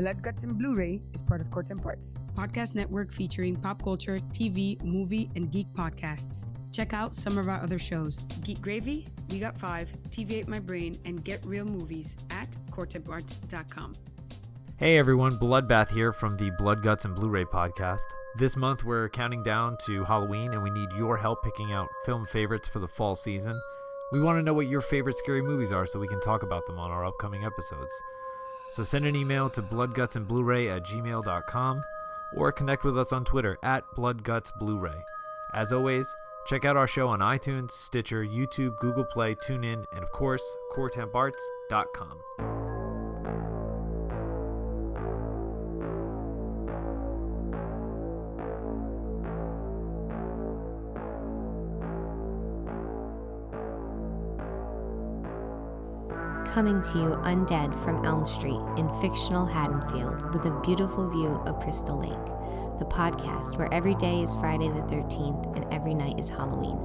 Blood, Guts, and Blu-ray is part of Court and Parts, podcast network featuring pop culture, TV, movie, and geek podcasts. Check out some of our other shows: Geek Gravy, We Got 5, TV Ate My Brain, and Get Real Movies at courtandarts.com. Hey everyone, Bloodbath here from the Blood, Guts, and Bluray podcast. This month we're counting down to Halloween and we need your help picking out film favorites for the fall season. We want to know what your favorite scary movies are so we can talk about them on our upcoming episodes. So send an email to bloodgutsandbluray@gmail.com or connect with us on Twitter at bloodgutsbluray. As always, check out our show on iTunes, Stitcher, YouTube, Google Play, TuneIn, and of course, coretemparts.com. Coming to you undead from Elm Street in fictional Haddonfield with a beautiful view of Crystal Lake, the podcast where every day is Friday the 13th and every night is Halloween.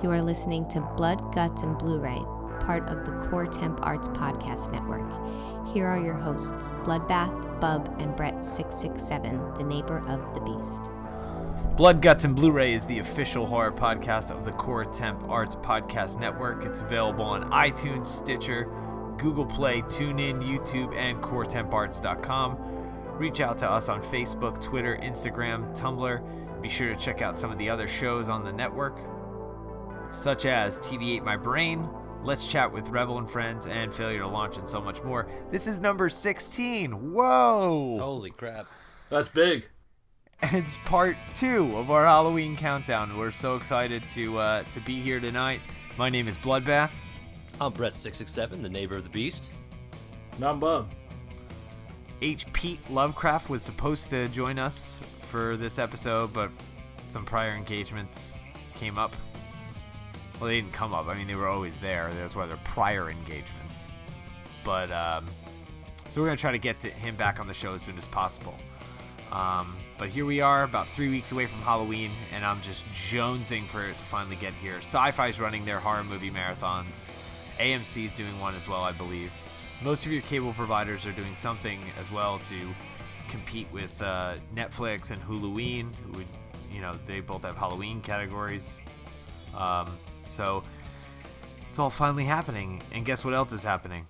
You are listening to Blood, Guts, and Blu-ray, part of the Core Temp Arts Podcast Network. Here are your hosts, Bloodbath, Bub, and Brett 667, the neighbor of the beast. Blood, Guts, and Blu-ray is the official horror podcast of the Core Temp Arts Podcast Network. It's available on iTunes, Stitcher, Google Play, TuneIn, YouTube, and coretemparts.com. Reach out to us on Facebook, Twitter, Instagram, Tumblr. Be sure to check out some of the other shows on the network, such as TV Ate My Brain, Let's Chat with Rebel and Friends, and Failure to Launch, and so much more. This is number 16. Whoa! Holy crap. That's big. And it's part 2 of our Halloween countdown. We're so excited to be here tonight. My name is Bloodbath. I'm Brett 667, the neighbor of the beast. And I'm Bub. H. Pete Lovecraft was supposed to join us for this episode, but some prior engagements came up. Well, they didn't come up. I mean, they were always there. That's why they're prior engagements. But, so we're going to try to get him back on the show as soon as possible. But here we are, about 3 weeks away from Halloween, and I'm just jonesing for it to finally get here. Sci-Fi's running their horror movie marathons. AMC's doing one as well, I believe. Most of your cable providers are doing something as well to compete with Netflix and Huluween, who would, they both have Halloween categories. So it's all finally happening. And guess what else is happening?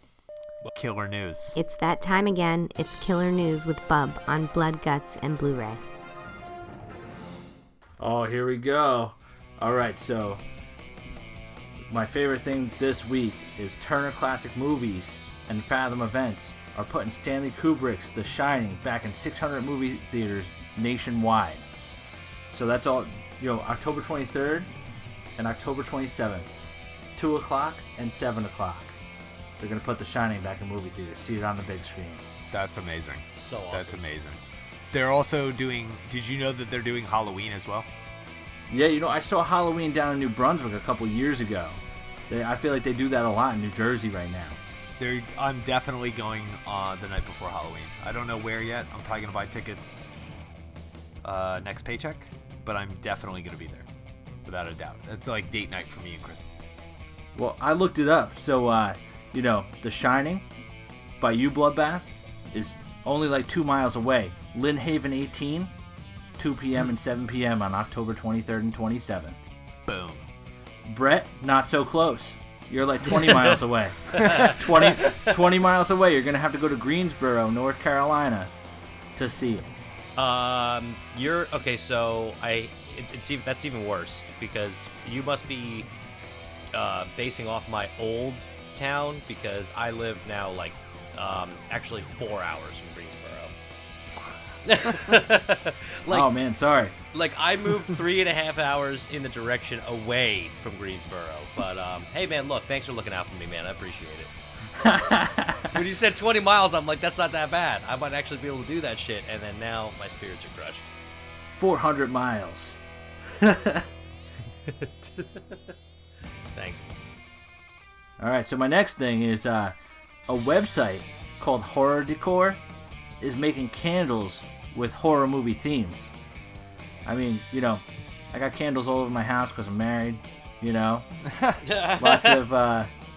Killer news. It's that time again. It's Killer News with Bub on Blood, Guts, and Blu-ray. Oh, here we go. All right, so my favorite thing this week is Turner Classic Movies and Fathom Events are putting Stanley Kubrick's The Shining back in 600 movie theaters nationwide. So that's all, October 23rd and October 27th, 2 o'clock and 7 o'clock. They're going to put The Shining back in movie theaters. See it on the big screen. That's amazing. So awesome. That's amazing. They're also doing, did you know that they're doing Halloween as well? Yeah, I saw Halloween down in New Brunswick a couple years ago. I feel like they do that a lot in New Jersey right now. I'm definitely going the night before Halloween. I don't know where yet. I'm probably going to buy tickets next paycheck, but I'm definitely going to be there, without a doubt. It's like date night for me and Chris. Well, I looked it up. So, The Shining by you, Bloodbath, is only like 2 miles away. Lynn Haven 18, 2 p.m. and 7 p.m. on October 23rd and 27th. Boom. Brett, not so close. You're like 20 miles away. 20 miles away. You're going to have to go to Greensboro, North Carolina to see it. Okay, so that's even worse because you must be basing off my old town because I live now actually 4 hours from Greensboro. Oh man, sorry. I moved 3.5 hours in the direction away from Greensboro. But hey man, look, thanks for looking out for me, man. I appreciate it. When you said 20 miles, I'm like, that's not that bad. I might actually be able to do that shit. And then now my spirits are crushed. 400 miles. Thanks. All right, so my next thing is a website called Horror Decor is making candles with horror movie themes. I mean, I got candles all over my house because I'm married,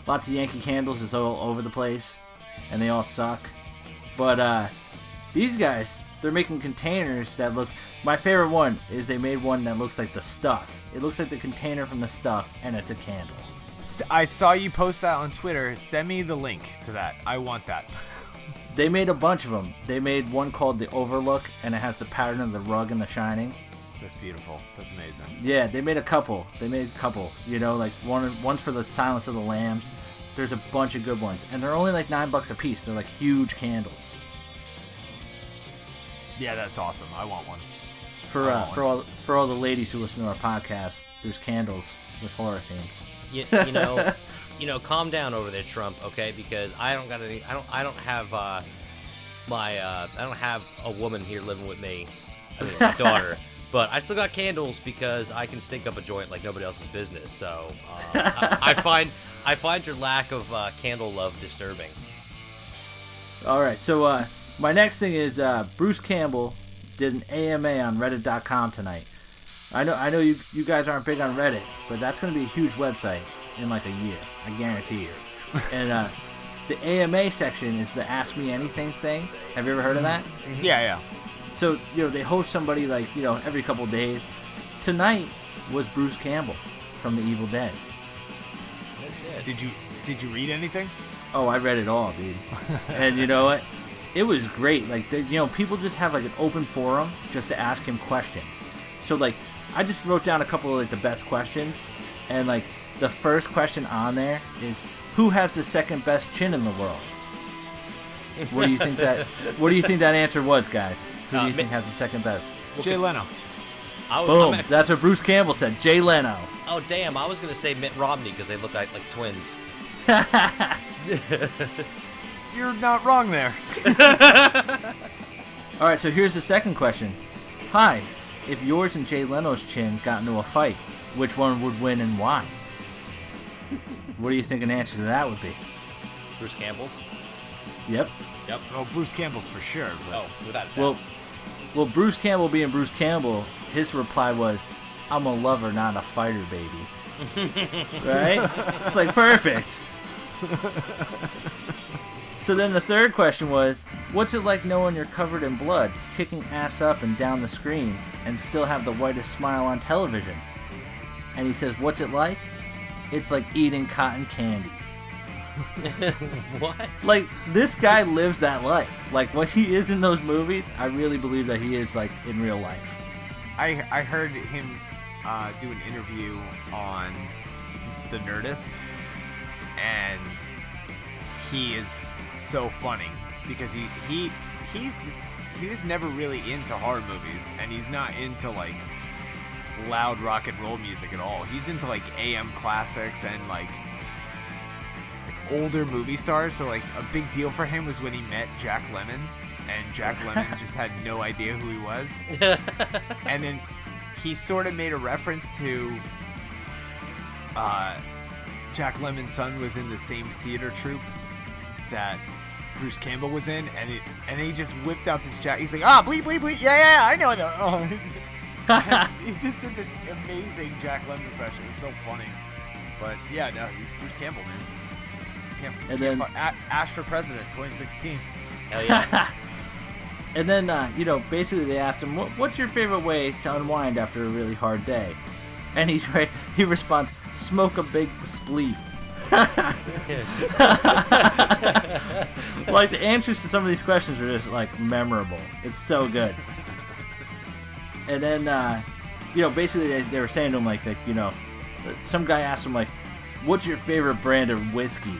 Lots of Yankee candles is all over the place, and they all suck. But These guys, they're making containers that look... My favorite one is they made one that looks like the stuff. It looks like the container from the stuff, and it's a candle. I saw you post that on Twitter. Send me the link to that. I want that. They made a bunch of them. They made one called the Overlook, and it has the pattern of the rug in The Shining. That's beautiful. That's amazing. Yeah, they made a couple. You know, like one's for the Silence of the Lambs. There's a bunch of good ones, and they're only like $9 a piece. They're like huge candles. Yeah, that's awesome. I want one. For all the ladies who listen to our podcast, there's candles with horror themes. You know, calm down over there, Trump. Okay, because I don't got any. I don't have I don't have a woman here living with me. I mean, my daughter. But I still got candles because I can stink up a joint like nobody else's business. So I find your lack of candle love disturbing. All right, so my next thing is Bruce Campbell did an AMA on Reddit.com tonight. I know you guys aren't big on Reddit, but that's going to be a huge website in like a year. I guarantee you. And the AMA section is the Ask Me Anything thing. Have you ever heard of that? Yeah. So, they host somebody like, every couple days. Tonight was Bruce Campbell from The Evil Dead. No shit. Did you read anything? Oh, I read it all, dude. And you know what? It was great. Like, people just have like an open forum just to ask him questions. So, like, I just wrote down a couple of like the best questions, and like the first question on there is, who has the second best chin in the world? What do you think that answer was, guys? Who do you think has the second best? Jay Leno. Boom. That's what Bruce Campbell said. Jay Leno. Oh, damn. I was going to say Mitt Romney because they look like twins. You're not wrong there. All right, so here's the second question. Hi, if yours and Jay Leno's chin got into a fight, which one would win and why? What do you think an answer to that would be? Bruce Campbell's? Yep. Oh, Bruce Campbell's for sure. But... Oh, without a doubt. Well, Bruce Campbell being Bruce Campbell, his reply was, I'm a lover, not a fighter, baby. Right? It's like perfect. So then the third question was, what's it like knowing you're covered in blood, kicking ass up and down the screen, and still have the whitest smile on television? And he says, what's it like? It's like eating cotton candy. What? Like, this guy lives that life. Like, what he is in those movies, I really believe that he is, like, in real life. I heard him do an interview on The Nerdist, and he is so funny because he was never really into horror movies, and he's not into, like, loud rock and roll music at all. He's into, like, AM classics and, like older movie stars. So, like, a big deal for him was when he met Jack Lemmon, and Jack Lemmon just had no idea who he was. And then he sort of made a reference to Jack Lemmon's son was in the same theater troupe that Bruce Campbell was in, and he just whipped out this Jack. He's like, bleep, bleep, bleep. Yeah, I know that. Oh, he just did this amazing Jack Lemmon impression. It was so funny. But yeah, no, he's Bruce Campbell, man. And then Ash for President 2016. Hell yeah. And then, basically they asked him, what's your favorite way to unwind after a really hard day? And he responds, smoke a big spleef. Like, the answers to some of these questions are just, like, memorable. It's so good. And then, basically they were saying to him, like, some guy asked him, like, what's your favorite brand of whiskey?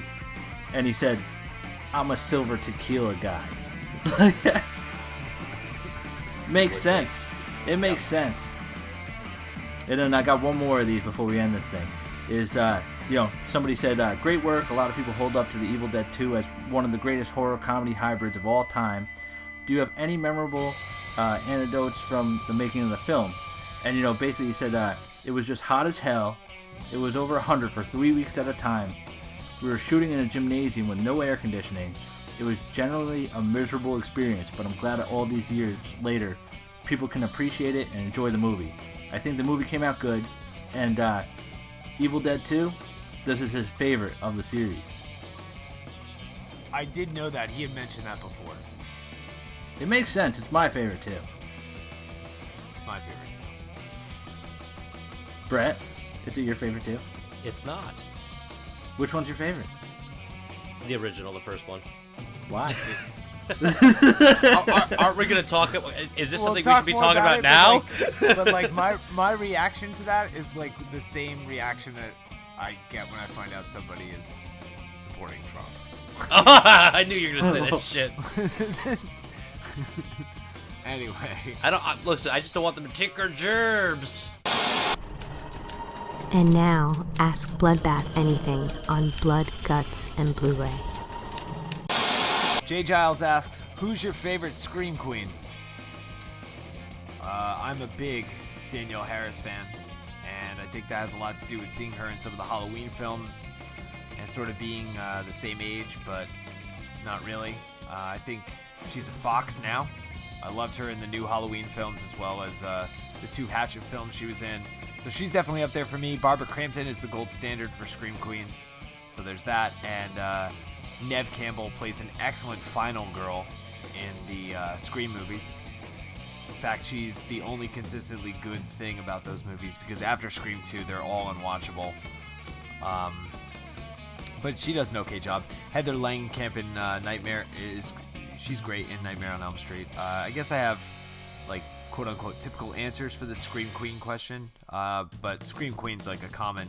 And he said, I'm a silver tequila guy. Makes sense. It makes sense. And then I got one more of these before we end this thing. Is, somebody said, great work. A lot of people hold up to The Evil Dead 2 as one of the greatest horror comedy hybrids of all time. Do you have any memorable anecdotes from the making of the film? And, basically he said, it was just hot as hell. It was over 100 for 3 weeks at a time. We were shooting in a gymnasium with no air conditioning. It was generally a miserable experience, but I'm glad that all these years later, people can appreciate it and enjoy the movie. I think the movie came out good, and Evil Dead 2, this is his favorite of the series. I did know that. He had mentioned that before. It makes sense. It's my favorite too. My favorite too. Brett, is it your favorite too? It's not. Which one's your favorite? The original, the first one. Why? Aren't we going to talk? Is this something we should be talking about now? But like my reaction to that is like the same reaction that I get when I find out somebody is supporting Trump. I knew you were going to say that shit. Anyway. Listen, I just don't want them to take our gerbs. And now, ask Bloodbath anything on Blood, Guts, and Blu-ray. Jay Giles asks, who's your favorite Scream Queen? I'm a big Danielle Harris fan, and I think that has a lot to do with seeing her in some of the Halloween films and sort of being the same age, but not really. I think she's a fox now. I loved her in the new Halloween films as well as the 2 Hatchet films she was in. So she's definitely up there for me. Barbara Crampton is the gold standard for Scream Queens. So there's that. And Neve Campbell plays an excellent final girl in the Scream movies. In fact, she's the only consistently good thing about those movies because after Scream 2, they're all unwatchable. But she does an okay job. Heather Langenkamp in Nightmare she's great in Nightmare on Elm Street. I guess I have like quote-unquote typical answers for the Scream Queen question, but Scream Queen's like a common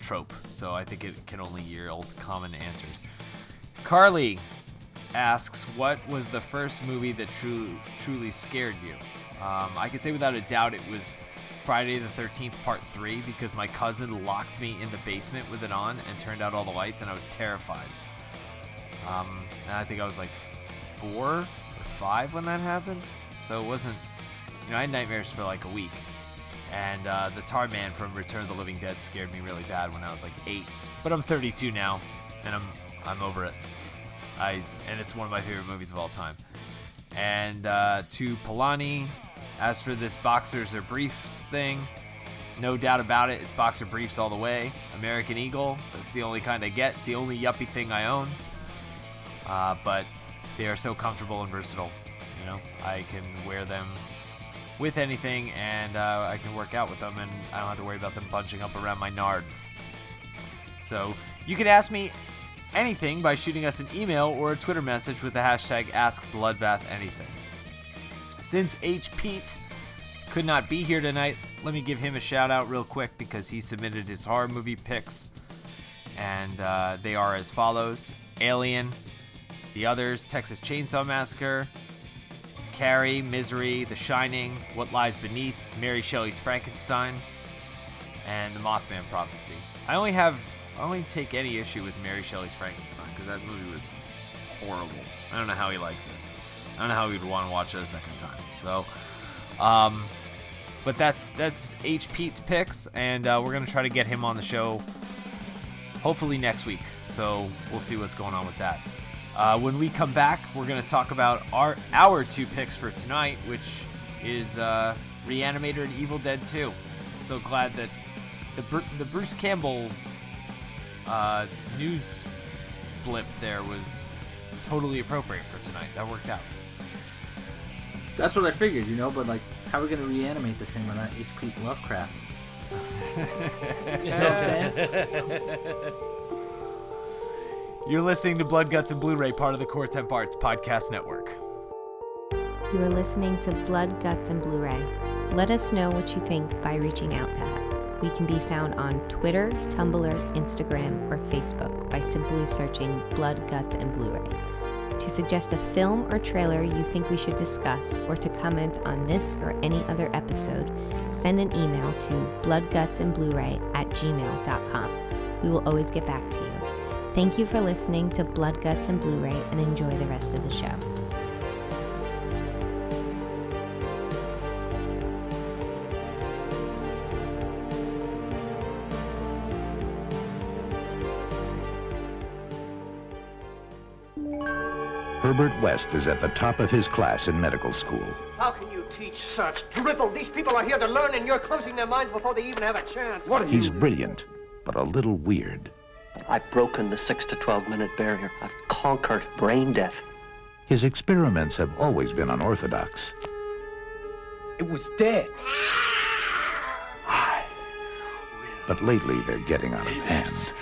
trope, so I think it can only yield common answers. Carly asks, what was the first movie that truly scared you? I could say without a doubt it was Friday the 13th Part 3 because my cousin locked me in the basement with it on and turned out all the lights and I was terrified. And I think I was like 4 or 5 when that happened, so it wasn't, I had nightmares for like a week. And the Tar Man from Return of the Living Dead scared me really bad when I was like 8. But I'm 32 now, and I'm over it. And it's one of my favorite movies of all time. And to Polani, as for this boxers or briefs thing, no doubt about it, it's boxer briefs all the way. American Eagle, that's the only kind I get. It's the only yuppie thing I own. But they are so comfortable and versatile. I can wear them with anything, and I can work out with them, and I don't have to worry about them bunching up around my nards. So you can ask me anything by shooting us an email or a Twitter message with the hashtag AskBloodbathAnything. Since H. Pete could not be here tonight, let me give him a shout out real quick because he submitted his horror movie picks, and they are as follows: Alien, The Others, Texas Chainsaw Massacre, Carrie, Misery, The Shining, What Lies Beneath, Mary Shelley's Frankenstein, and The Mothman Prophecy. I only take any issue with Mary Shelley's Frankenstein because that movie was horrible. I don't know how he likes it. I don't know how he'd want to watch it a second time. So, but that's H. Pete's picks, and we're gonna try to get him on the show hopefully next week. So we'll see what's going on with that. When we come back, we're going to talk about our 2 picks for tonight, which is Re-Animator and Evil Dead 2. So glad that the Bruce Campbell news blip there was totally appropriate for tonight. That worked out. That's what I figured, but like, how are we going to reanimate this thing without H.P. Lovecraft? You know what I'm saying? You're listening to Blood, Guts, and Blu-ray, part of the Core 10 Parts Podcast Network. You are listening to Blood, Guts, and Blu-ray. Let us know what you think by reaching out to us. We can be found on Twitter, Tumblr, Instagram, or Facebook by simply searching Blood, Guts, and Blu-ray. To suggest a film or trailer you think we should discuss, or to comment on this or any other episode, send an email to bloodgutsandbluray@gmail.com. We will always get back to you. Thank you for listening to Blood, Guts, and Blu-ray, and enjoy the rest of the show. Herbert West is at the top of his class in medical school. How can you teach such drivel? These people are here to learn, and you're closing their minds before they even have a chance. What are He's brilliant, but a little weird. I've broken the 6 to 12 minute barrier. I've conquered brain death. His experiments have always been unorthodox. It was dead. But lately, they're getting out of hand.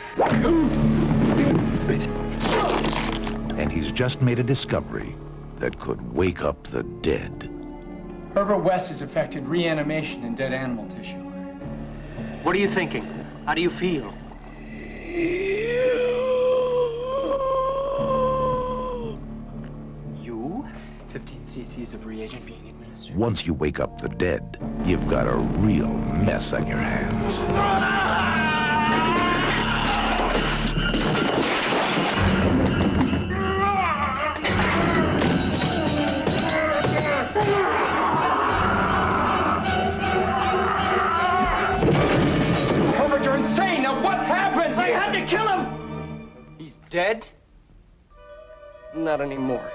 And he's just made a discovery that could wake up the dead. Herbert West has affected reanimation in dead animal tissue. What are you thinking? How do you feel? You? 15 cc's of reagent being administered. Once you wake up the dead, you've got a real mess on your hands. Herbert, you're insane! Now what happened? I had to kill him! He's dead? Not anymore.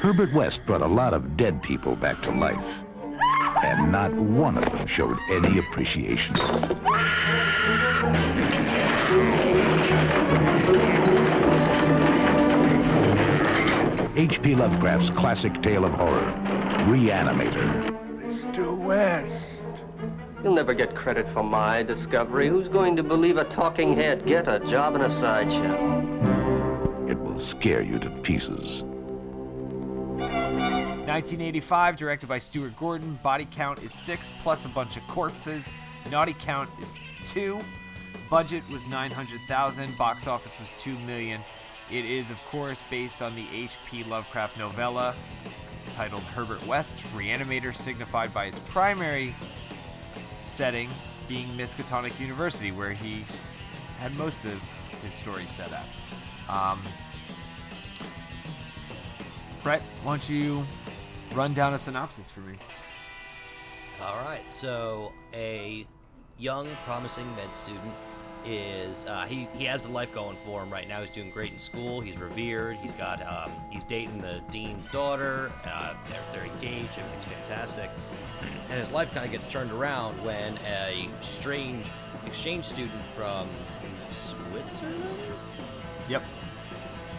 Herbert West brought a lot of dead people back to life, and not one of them showed any appreciation. H.P. Lovecraft's classic tale of horror, Re-Animator. Mr. West. You'll never get credit for my discovery. Who's going to believe a talking head? Get a job in a sideshow. It will scare you to pieces. 1985, directed by Stuart Gordon. Body count is 6 plus a bunch of corpses. Naughty count is 2. Budget was $900,000. Box office was $2 million. It is, of course, based on the H.P. Lovecraft novella titled Herbert West, Re-Animator, signified by its primary setting being Miskatonic University, where he had most of his story set up. Brett, why don't you run down a synopsis for me? All right, so a young, promising med student is he has a life going for him right now. He's doing great in school. He's revered. He's got he's dating the dean's daughter. They're engaged. Everything's fantastic. And his life kind of gets turned around when a strange exchange student from Switzerland. Yep.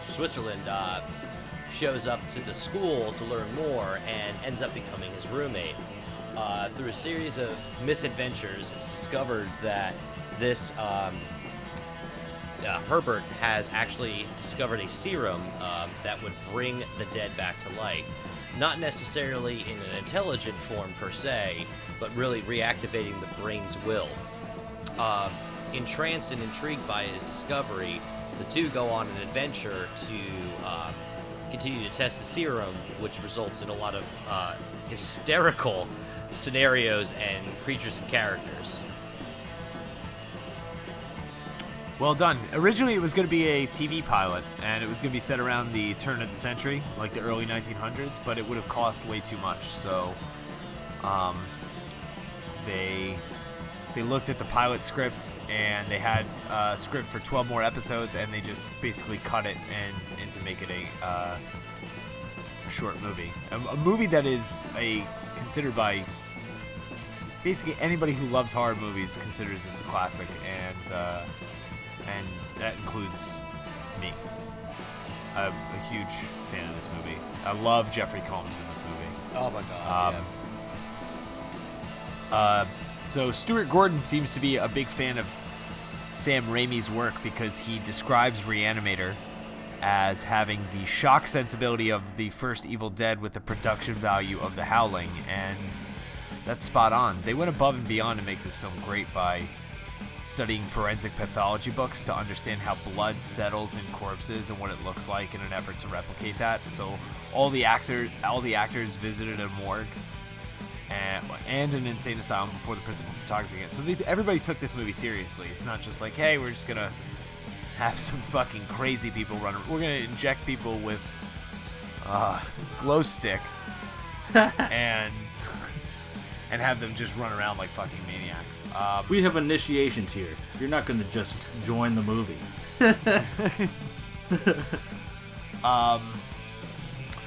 Switzerland shows up to the school to learn more and ends up becoming his roommate. Through a series of misadventures, it's discovered that this Herbert has actually discovered a serum that would bring the dead back to life. Not necessarily in an intelligent form per se, but really reactivating the brain's will. Entranced and intrigued by his discovery, the two go on an adventure to continue to test the serum, which results in a lot of hysterical scenarios and creatures and characters. Well done. Originally, it was going to be a TV pilot, and it was going to be set around the turn of the century, like the early 1900s, but it would have cost way too much. So, they looked at the pilot script, and they had a script for 12 more episodes, and they just basically cut it and to make it a short movie, a movie that is considered by basically anybody who loves horror movies considers this a classic, and that includes me. I'm a huge fan of this movie. I love Jeffrey Combs in this movie. Oh my god. So Stuart Gordon seems to be a big fan of Sam Raimi's work because he describes Re-Animator as having the shock sensibility of the first Evil Dead with the production value of The Howling, and that's spot on. They went above and beyond to make this film great by studying forensic pathology books to understand how blood settles in corpses and what it looks like in an effort to replicate that. So all the actors visited a morgue and an insane asylum before the principal photography began. So everybody took this movie seriously. It's not just like, hey, we're just gonna have some fucking crazy people run. We're gonna inject people with glow stick and have them just run around like fucking maniacs. We have initiations here. You're not going to just join the movie.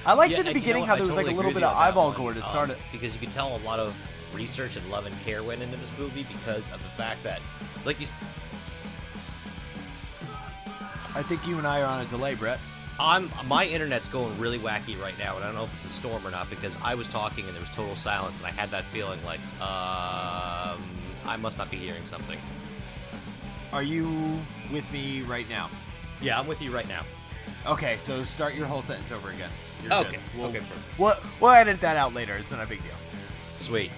I liked at the beginning how there was like a little bit of eyeball gore to start it. Because you could tell a lot of research and love and care went into this movie because of the fact that, like you I think you and I are on a delay, Brett. My internet's going really wacky right now, and I don't know if it's a storm or not, because I was talking and there was total silence, and I had that feeling like, I must not be hearing something. Are you with me right now? Yeah, I'm with you right now. Okay, so start your whole sentence over again. You're Okay. good. Okay. We'll edit that out later. It's not a big deal. Sweet.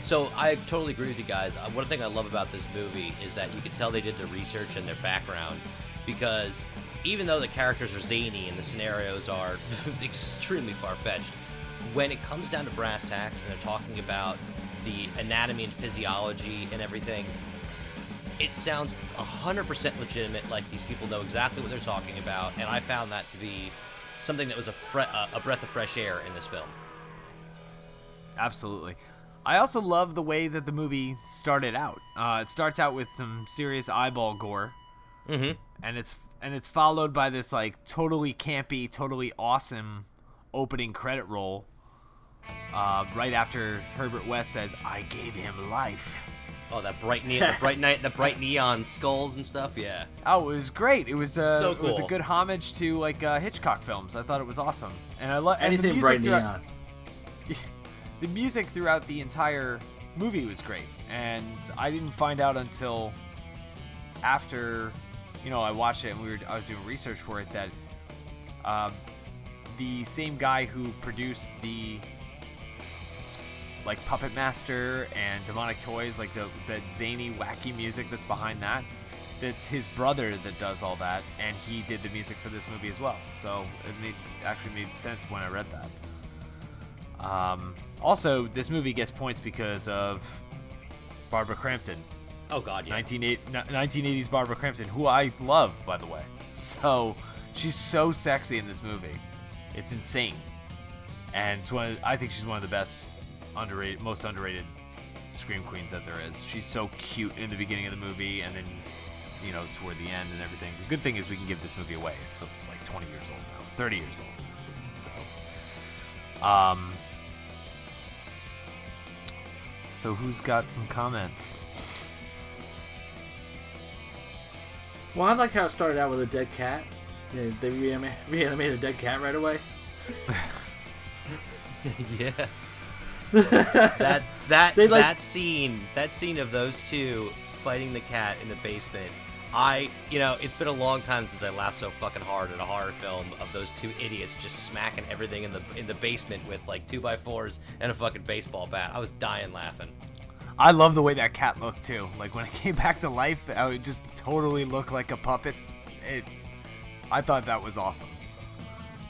So I totally agree with you guys. One thing I love about this movie is that you can tell they did their research and their background, because even though the characters are zany and the scenarios are extremely far-fetched, when it comes down to brass tacks and they're talking about the anatomy and physiology and everything, it sounds 100% legitimate, like these people know exactly what they're talking about, and I found that to be something that was a breath of fresh air in this film. Absolutely. I also love the way that the movie started out. It starts out with some serious eyeball gore, mm-hmm. and it's followed by this like totally campy, totally awesome opening credit roll. Right after Herbert West says, "I gave him life." Oh, that bright neon skulls and stuff. Yeah. Oh, it was great. It was so cool. It was a good homage to like Hitchcock films. I thought it was awesome, and I love anything bright neon. The music throughout the entire movie was great, and I didn't find out until after, I watched it and I was doing research for it that the same guy who produced the like Puppet Master and Demonic Toys, like the zany, wacky music that's behind that's his brother that does all that, and he did the music for this movie as well. So it actually made sense when I read that. Also, this movie gets points because of Barbara Crampton. Oh, God, yeah. 1980s Barbara Crampton, who I love, by the way. So, she's so sexy in this movie. It's insane. And I think she's one of the best, most underrated scream queens that there is. She's so cute in the beginning of the movie, and then, toward the end and everything. The good thing is we can give this movie away. It's like 20 years old now, 30 years old. So who's got some comments? Well, I like how it started out with a dead cat. They reanimated a dead cat right away. Yeah. That scene of those two fighting the cat in the basement. It's been a long time since I laughed so fucking hard at a horror film of those two idiots just smacking everything in the basement with like 2x4s and a fucking baseball bat. I was dying laughing. I love the way that cat looked too. Like when it came back to life, it just totally looked like a puppet. I thought that was awesome.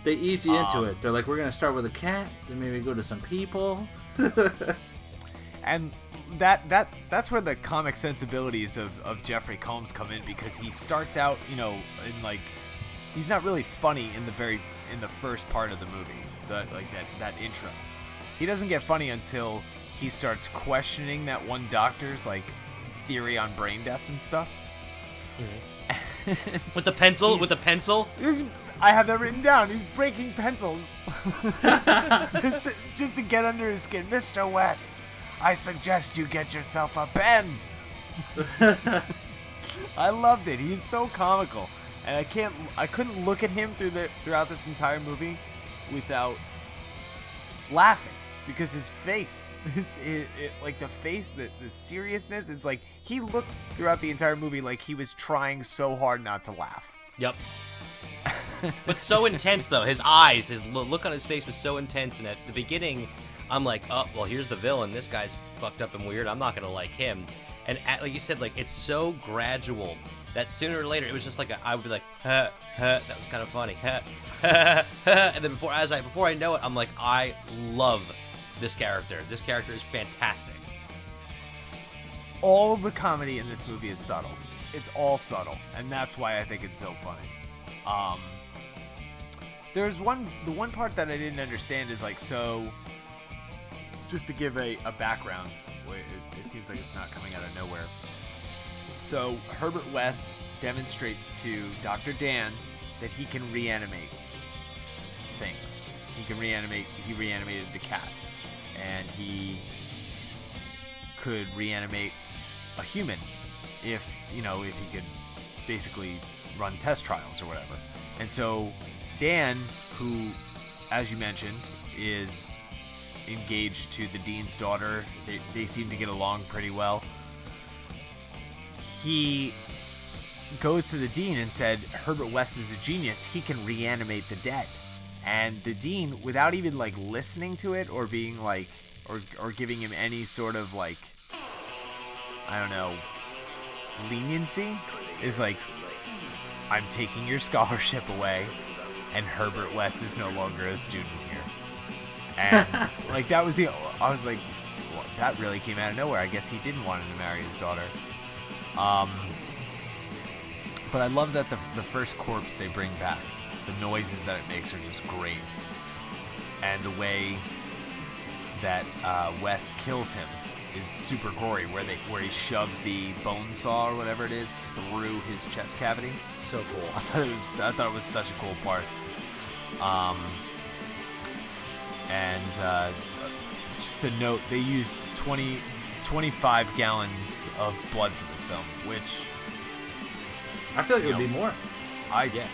They eased you into it. They're like, we're gonna start with a cat, then maybe go to some people. And that's where the comic sensibilities of Jeffrey Combs come in, because he starts out, in like, he's not really funny in the first part of the movie, that intro. He doesn't get funny until he starts questioning that one doctor's like theory on brain death and stuff. Mm-hmm. With the pencil. I have that written down. He's breaking pencils just to get under his skin. Mr. West, I suggest you get yourself a pen. I loved it. He's so comical, and I couldn't look at him throughout this entire movie without laughing, because his face, like the face, the seriousness. It's like he looked throughout the entire movie like he was trying so hard not to laugh. Yep. But so intense though. His eyes, his look on his face was so intense, and at the beginning, I'm like, oh, well, here's the villain. This guy's fucked up and weird. I'm not gonna like him. And like you said, like it's so gradual that sooner or later it was just like I would be like, huh, that was kind of funny, and then before I know it, I'm like, I love this character. This character is fantastic. All the comedy in this movie is subtle. It's all subtle, and that's why I think it's so funny. There's the one part that I didn't understand is like, so just to give a background, it seems like it's not coming out of nowhere. So Herbert West demonstrates to Dr. Dan that he can reanimate things. He reanimated the cat, and he could reanimate a human if he could basically run test trials or whatever. And so Dan, who, as you mentioned, is engaged to the dean's daughter, they seem to get along pretty well. He goes to the dean and said, Herbert West is a genius. He can reanimate the dead. And the dean, without even like listening to it or being like, or giving him any sort of like, I don't know, leniency, is like, I'm taking your scholarship away, and Herbert West is no longer a student here. And like that was I was like, well, that really came out of nowhere. I guess he didn't want him to marry his daughter. But I love that the first corpse they bring back, the noises that it makes are just great. And the way that West kills him is super gory, where he shoves the bone saw or whatever it is through his chest cavity. So cool. I thought it was such a cool part. And just a note, they used 25 gallons of blood for this film, which I feel like it would be more. Yeah.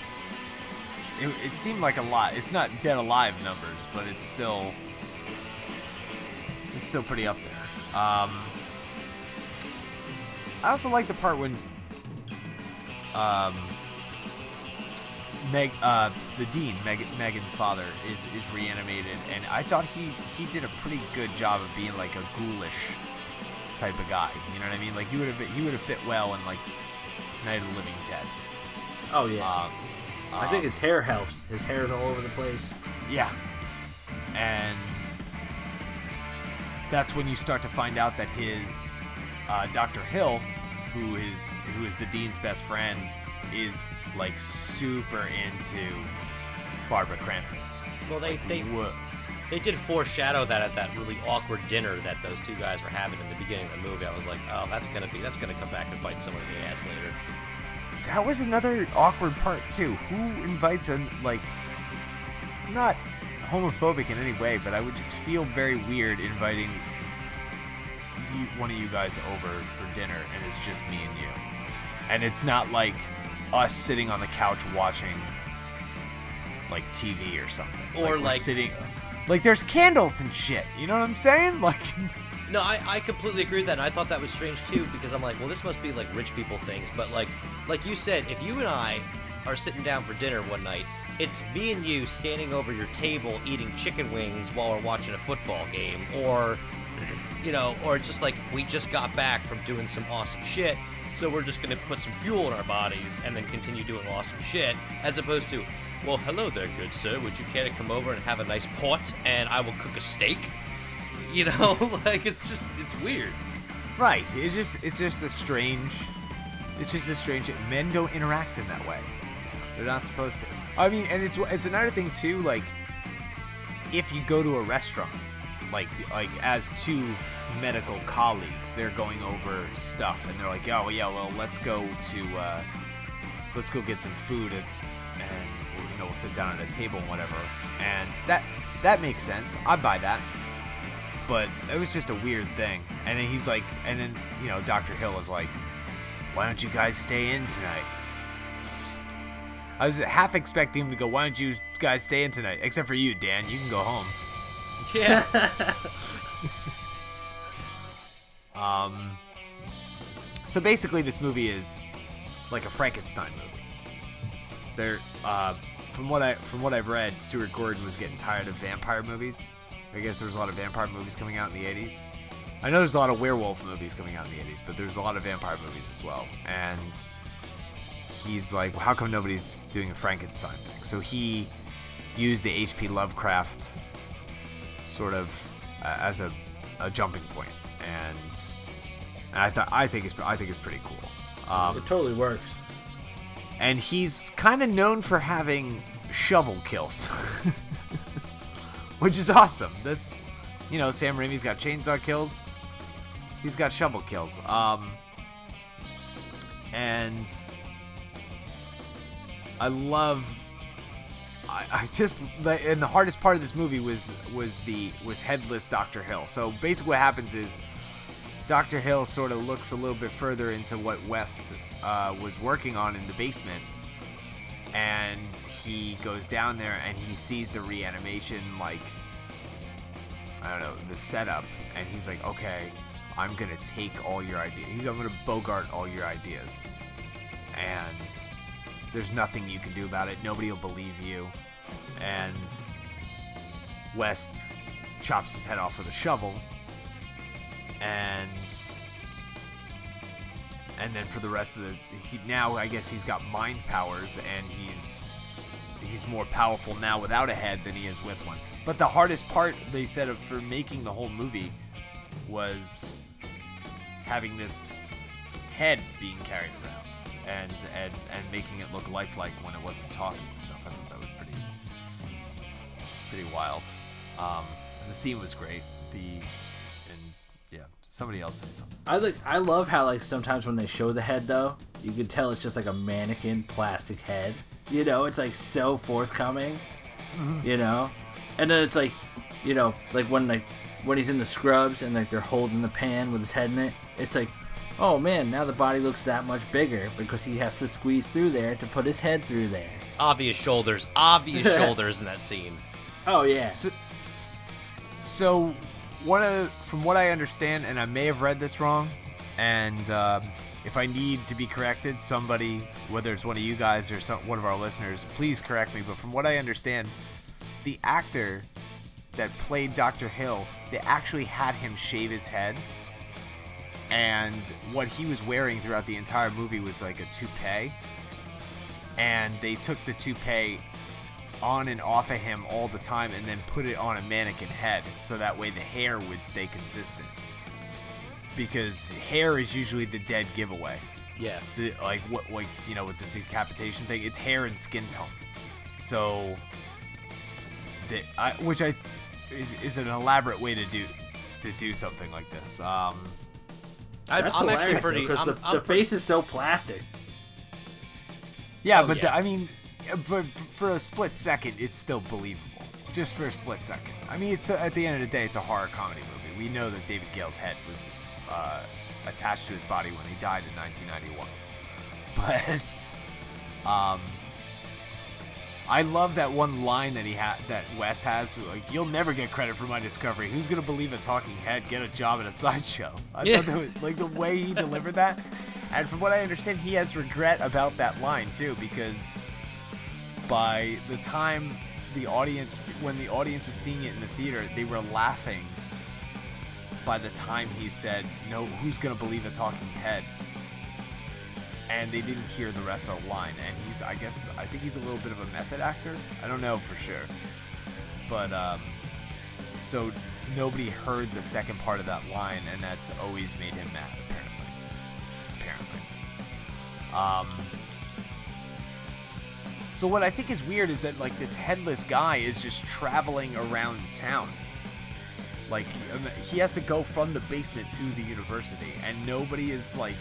It seemed like a lot. It's not Dead Alive numbers, but it's still pretty up there. I also like the part when the dean, Megan's father, is reanimated, and I thought he did a pretty good job of being like a ghoulish type of guy. You know what I mean? Like he would have fit well in like Night of the Living Dead. Oh yeah. I think his hair helps. His hair's all over the place. Yeah. And that's when you start to find out that his Dr. Hill, who is the dean's best friend, is like super into Barbara Crampton. Well, they did foreshadow that at that really awkward dinner that those two guys were having in the beginning of the movie. I was like, oh, that's gonna come back and bite someone in the ass later. That was another awkward part too. Who invites not homophobic in any way, but I would just feel very weird inviting one of you guys over for dinner and it's just me and you. And it's not like us sitting on the couch watching like TV or something. Or like we're sitting like there's candles and shit. You know what I'm saying? Like No, I completely agree with that, and I thought that was strange too, because I'm like, well, this must be like rich people things, but like you said, if you and I are sitting down for dinner one night, it's me and you standing over your table eating chicken wings while we're watching a football game, or, you know, or it's just like we just got back from doing some awesome shit, so we're just gonna put some fuel in our bodies and then continue doing awesome shit, as opposed to, well, hello there, good sir, would you care to come over and have a nice pot, and I will cook a steak? You know, like it's weird. Right. It's just a strange. Men don't interact in that way. They're not supposed to. I mean, and it's another thing too. Like, if you go to a restaurant, like as two medical colleagues, they're going over stuff, and they're like, oh yeah, well let's go get some food, and you know we'll sit down at a table and whatever, and that makes sense. I buy that. But it was just a weird thing. And then you know, Dr. Hill is like, why don't you guys stay in tonight? I was half expecting him to go, why don't you guys stay in tonight? Except for you, Dan. You can go home. Yeah. So basically this movie is like a Frankenstein movie. There, from what I've read, Stuart Gordon was getting tired of vampire movies. I guess there's a lot of vampire movies coming out in the 80s. I know there's a lot of werewolf movies coming out in the 80s, but there's a lot of vampire movies as well. And he's like, well, how come nobody's doing a Frankenstein thing? So he used the H.P. Lovecraft sort of as a jumping point, and I think it's pretty cool. It totally works. And he's kind of known for having shovel kills. Which is awesome. That's, you know, Sam Raimi's got chainsaw kills. He's got shovel kills. And I love. And the hardest part of this movie was headless Dr. Hill. So basically, what happens is Dr. Hill sort of looks a little bit further into what West was working on in the basement, and he goes down there and he sees the reanimation, like, I don't know, the setup, and he's like, okay, I'm gonna take all your ideas. I'm gonna bogart all your ideas, and there's nothing you can do about it. Nobody will believe you. And West chops his head off with a shovel, and then for the rest of now I guess he's got mind powers, and he's more powerful now without a head than he is with one. But the hardest part, they said, for making the whole movie was having this head being carried around and making it look lifelike when it wasn't talking and stuff. I thought that was pretty wild. The scene was great. Somebody else say something. I love how, like, sometimes when they show the head, though, you can tell it's just like a mannequin plastic head. You know, it's like so forthcoming. You know, and then it's like, you know, like when he's in the scrubs and like they're holding the pan with his head in it. It's like, oh man, now the body looks that much bigger because he has to squeeze through there to put his head through there. Obvious shoulders in that scene. Oh yeah. So from what I understand, and I may have read this wrong, and if I need to be corrected, somebody, whether it's one of you guys or one of our listeners, please correct me. But from what I understand, the actor that played Dr. Hill, they actually had him shave his head, and what he was wearing throughout the entire movie was like a toupee, and they took the toupee on and off of him all the time and then put it on a mannequin head so that way the hair would stay consistent, because hair is usually the dead giveaway. Yeah. With the decapitation thing, it's hair and skin tone. So which is an elaborate way to do something like this. That's I'm actually pretty because the face is so plastic. Yeah, but for a split second, it's still believable. Just for a split second. I mean, it's at the end of the day, it's a horror comedy movie. We know that David Gale's head was attached to his body when he died in 1991. But I love that one line that West has, like, "You'll never get credit for my discovery. Who's gonna believe a talking head? Get a job at a sideshow." I thought that was, like, the way he delivered that. And from what I understand, he has regret about that line too, because by the time when the audience was seeing it in the theater, they were laughing by the time he said, "No, who's gonna believe a talking head?" And they didn't hear the rest of the line. And I think he's a little bit of a method actor. I don't know for sure. But, so nobody heard the second part of that line, and that's always made him mad, apparently. So what I think is weird is that, like, this headless guy is just traveling around town. Like, he has to go from the basement to the university, and nobody is, like,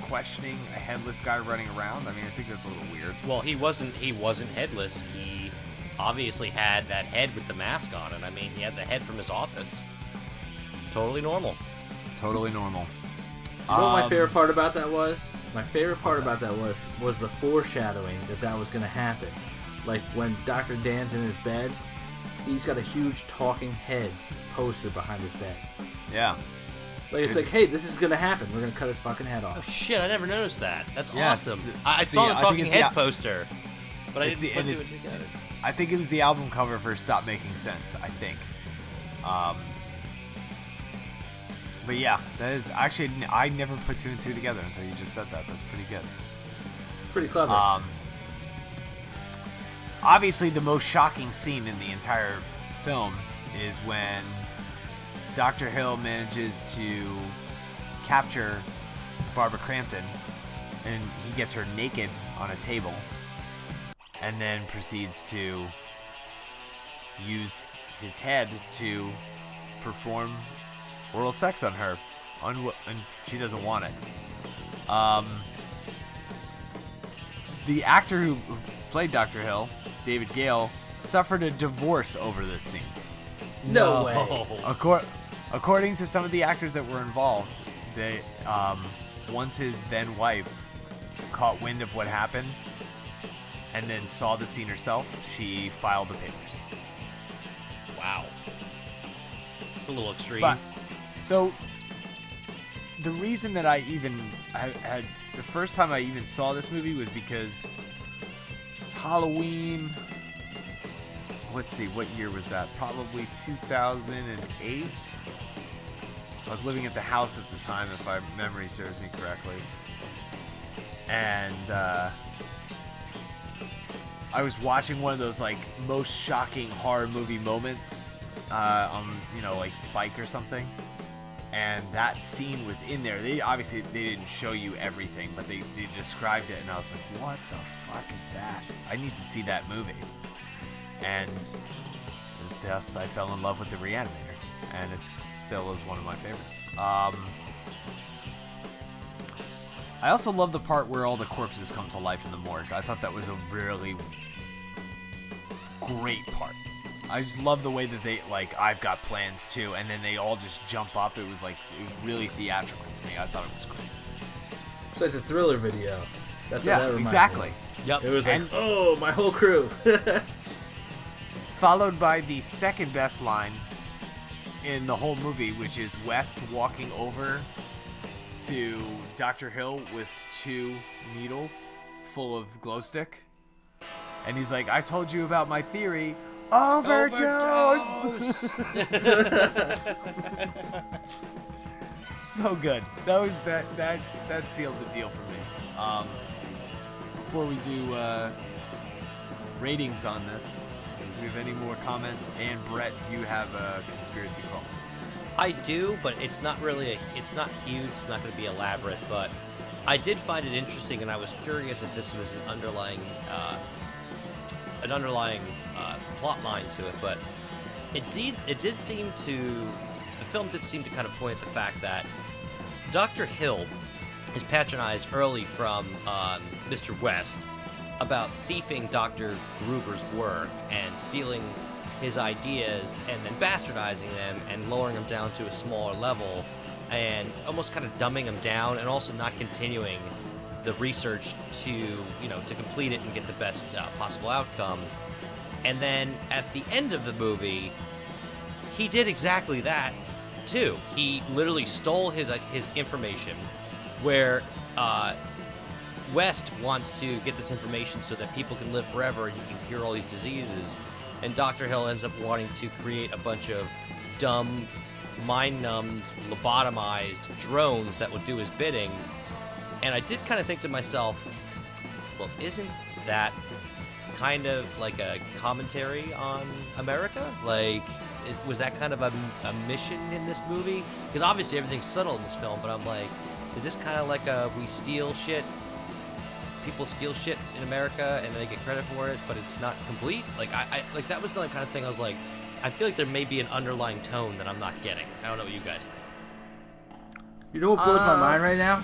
questioning a headless guy running around. I mean, I think that's a little weird. Well, he wasn't headless. He obviously had that head with the mask on it. I mean, he had the head from his office. Totally normal. Totally normal. You know what my favorite part about that was? My favorite part about that was the foreshadowing that was going to happen. Like, when Dr. Dan's in his bed, he's got a huge talking heads poster behind his bed. Yeah. Like, it's like, hey, this is going to happen. We're going to cut his fucking head off. Oh, shit, I never noticed that. That's Yes. awesome. I saw the Talking Heads poster, but I didn't put two and two together. I think it was the album cover for Stop Making Sense, I think. But yeah, that is actually, I never put two and two together until you just said that. That's pretty good. It's pretty clever. Obviously, the most shocking scene in the entire film is when Dr. Hill manages to capture Barbara Crampton, and he gets her naked on a table, and then proceeds to use his head to perform oral sex on her, and she doesn't want it. The actor who played Dr. Hill, David Gale, suffered a divorce over this scene. No way. According to some of the actors that were involved, they once his then wife caught wind of what happened and then saw the scene herself, she filed the papers. Wow. It's a little extreme. But, so the reason that I had the first time I even saw this movie was because it's Halloween. Let's see, what year was that? Probably 2008. I was living at the house at the time, if my memory serves me correctly. And I was watching one of those like most shocking horror movie moments on, like Spike or something. And that scene was in there. They didn't show you everything, but they described it, and I was like, what the fuck is that? I need to see that movie. And thus I fell in love with the Re-Animator, and it still is one of my favorites. I also love the part where all the corpses come to life in the morgue. I thought that was a really great part. I just love the way that they, like, I've got plans too, and then they all just jump up. It was really theatrical to me. I thought it was great. It's like the Thriller video. That's what that reminds exactly. me. Yep. It was like, oh, my whole crew. Followed by the second best line in the whole movie, which is West walking over to Dr. Hill with 2 needles full of glow stick. And he's like, I told you about my theory. Overdose! So good. That sealed the deal for me. Before we do ratings on this, do we have any more comments? And Brett, do you have a conspiracy crawl space? I do, but it's not really it's not huge, it's not going to be elaborate, but I did find it interesting, and I was curious if this was an underlying plot line to it, but the film did seem to kind of point at the fact that Dr. Hill is patronized early from Mr. West about thieving Dr. Gruber's work and stealing his ideas and then bastardizing them and lowering them down to a smaller level and almost kind of dumbing them down, and also not continuing the research to complete it and get the best possible outcome. And then at the end of the movie, he did exactly that too. He literally stole his information, where West wants to get this information so that people can live forever and he can cure all these diseases, and Dr. Hill ends up wanting to create a bunch of dumb, mind-numbed, lobotomized drones that would do his bidding. And I did kind of think to myself, well, isn't that kind of like a commentary on America? Like, was that kind of a mission in this movie? Because obviously everything's subtle in this film, but I'm like, is this kind of like a we steal shit? People steal shit in America and they get credit for it, but it's not complete. Like I like that was the kind of thing I was like, I feel like there may be an underlying tone that I'm not getting. I don't know what you guys think. You know what blows my mind right now?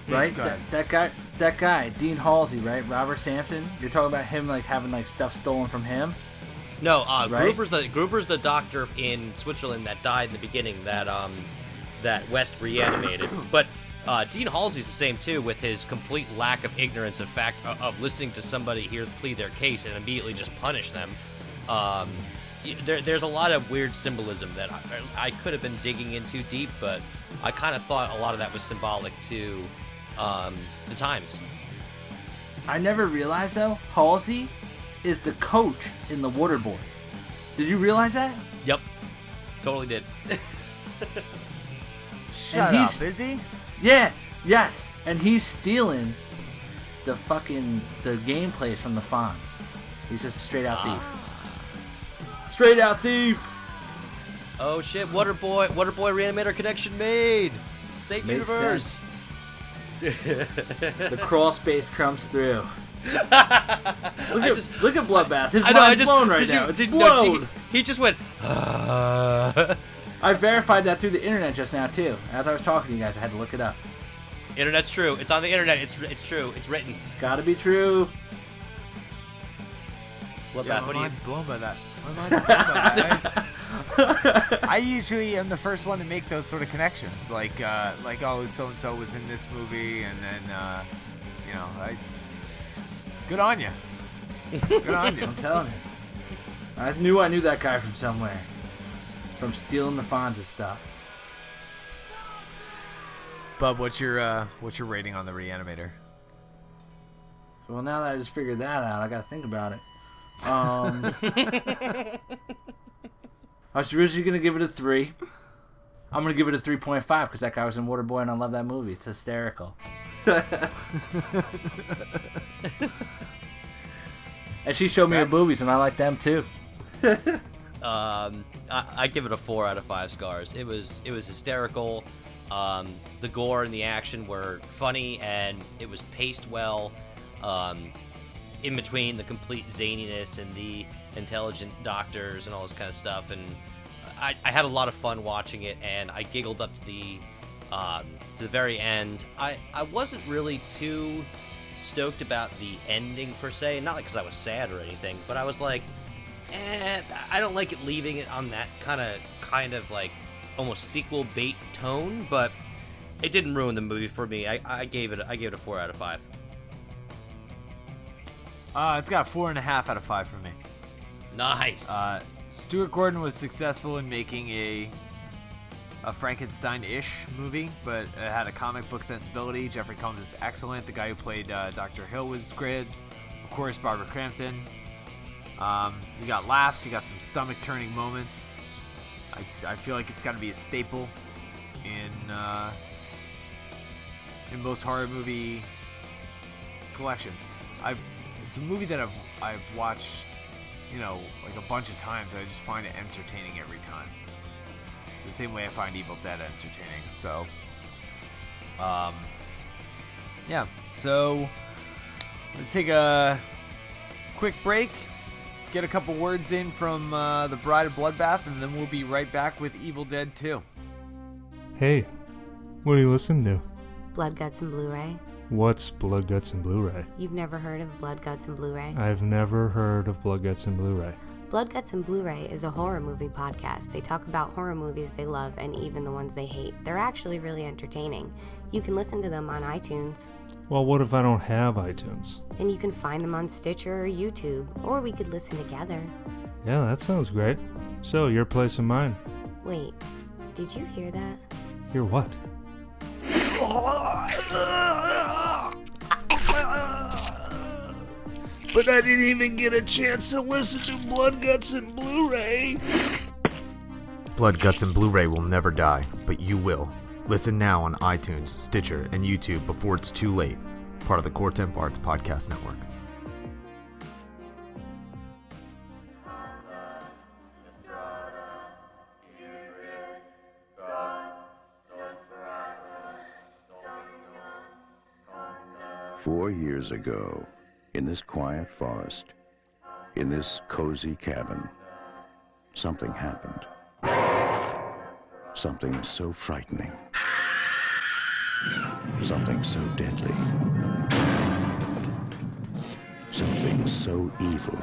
Right? That guy, Dean Halsey, right? Robert Sampson. You're talking about him like having like stuff stolen from him? No, right? Gruber's the doctor in Switzerland that died in the beginning that West reanimated. But Dean Halsey's the same too, with his complete lack of ignorance of listening to somebody here plead their case and immediately just punish them. There's a lot of weird symbolism that I could have been digging into deep, but I kind of thought a lot of that was symbolic to the times. I never realized though, Halsey is the coach in The Waterboy. Did you realize that? Yep, totally did. Shut up, is he? Yeah, yes, and he's stealing the gameplays from the Fonz. He's just a straight out thief. Straight out thief. Oh shit! Waterboy Re-Animator connection made. Same Makes universe. The crawl space comes through. Look at Bloodbath. His mind's blown right now. It's blown. He just went. I verified that through the internet just now too. As I was talking to you guys, I had to look it up. Internet's true. It's on the internet. It's true. It's written. It's got to be true. Yeah, my mind's blown by that. What am I talking about? I usually am the first one to make those sort of connections, like oh, so and so was in this movie, and then good on you. Good on you. I'm telling you. I knew that guy from somewhere. From stealing the Fonzie stuff. Bub, what's your rating on the Re-Animator? Well, now that I just figured that out, I gotta think about it. I was originally gonna give it a 3. I'm gonna give it a 3.5 because that guy was in Waterboy and I love that movie. It's hysterical. And she showed me her boobies and I like them too. I give it a 4 out of 5 stars. It was hysterical. The gore and the action were funny, and it was paced well. In between the complete zaniness and the intelligent doctors and all this kind of stuff, and I had a lot of fun watching it, and I giggled up to the very end. I wasn't really too stoked about the ending per se, not like because I was sad or anything, but I was like, I don't like it leaving it on that kind of like almost sequel bait tone, but it didn't ruin the movie for me. I gave it a 4 out of 5. It's got 4.5 out of 5 for me. Nice. Stuart Gordon was successful in making a Frankenstein-ish movie, but it had a comic book sensibility. Jeffrey Combs is excellent. The guy who played Dr. Hill was great. Of course, Barbara Crampton. You got laughs. You got some stomach-turning moments. I feel like it's got to be a staple in most horror movie collections. It's a movie that I've watched, like a bunch of times. I just find it entertaining every time. The same way I find Evil Dead entertaining. So, yeah. So, we'll take a quick break, get a couple words in from the Bride of Bloodbath, and then we'll be right back with Evil Dead 2. Hey, what are you listening to? Blood, Guts, and Blu-ray. What's Blood, Guts, and Blu-ray? You've never heard of Blood, Guts, and Blu-ray? I've never heard of Blood, Guts, and Blu-ray. Blood, Guts, and Blu-ray is a horror movie podcast. They talk about horror movies they love and even the ones they hate. They're actually really entertaining. You can listen to them on iTunes. Well, what if I don't have iTunes? And you can find them on Stitcher or YouTube, or we could listen together. Yeah, that sounds great. So, your place and mine. Wait, did you hear that? Hear what? But I didn't even get a chance to listen to Blood, Guts, and Blu-ray. Blood, Guts, and Blu-ray will never die, but you will. Listen now on iTunes, Stitcher, and YouTube before it's too late. Part of the Core Temp Arts Podcast Network. "4 years ago, in this quiet forest, in this cozy cabin, something happened. Something so frightening. Something so deadly. Something so evil.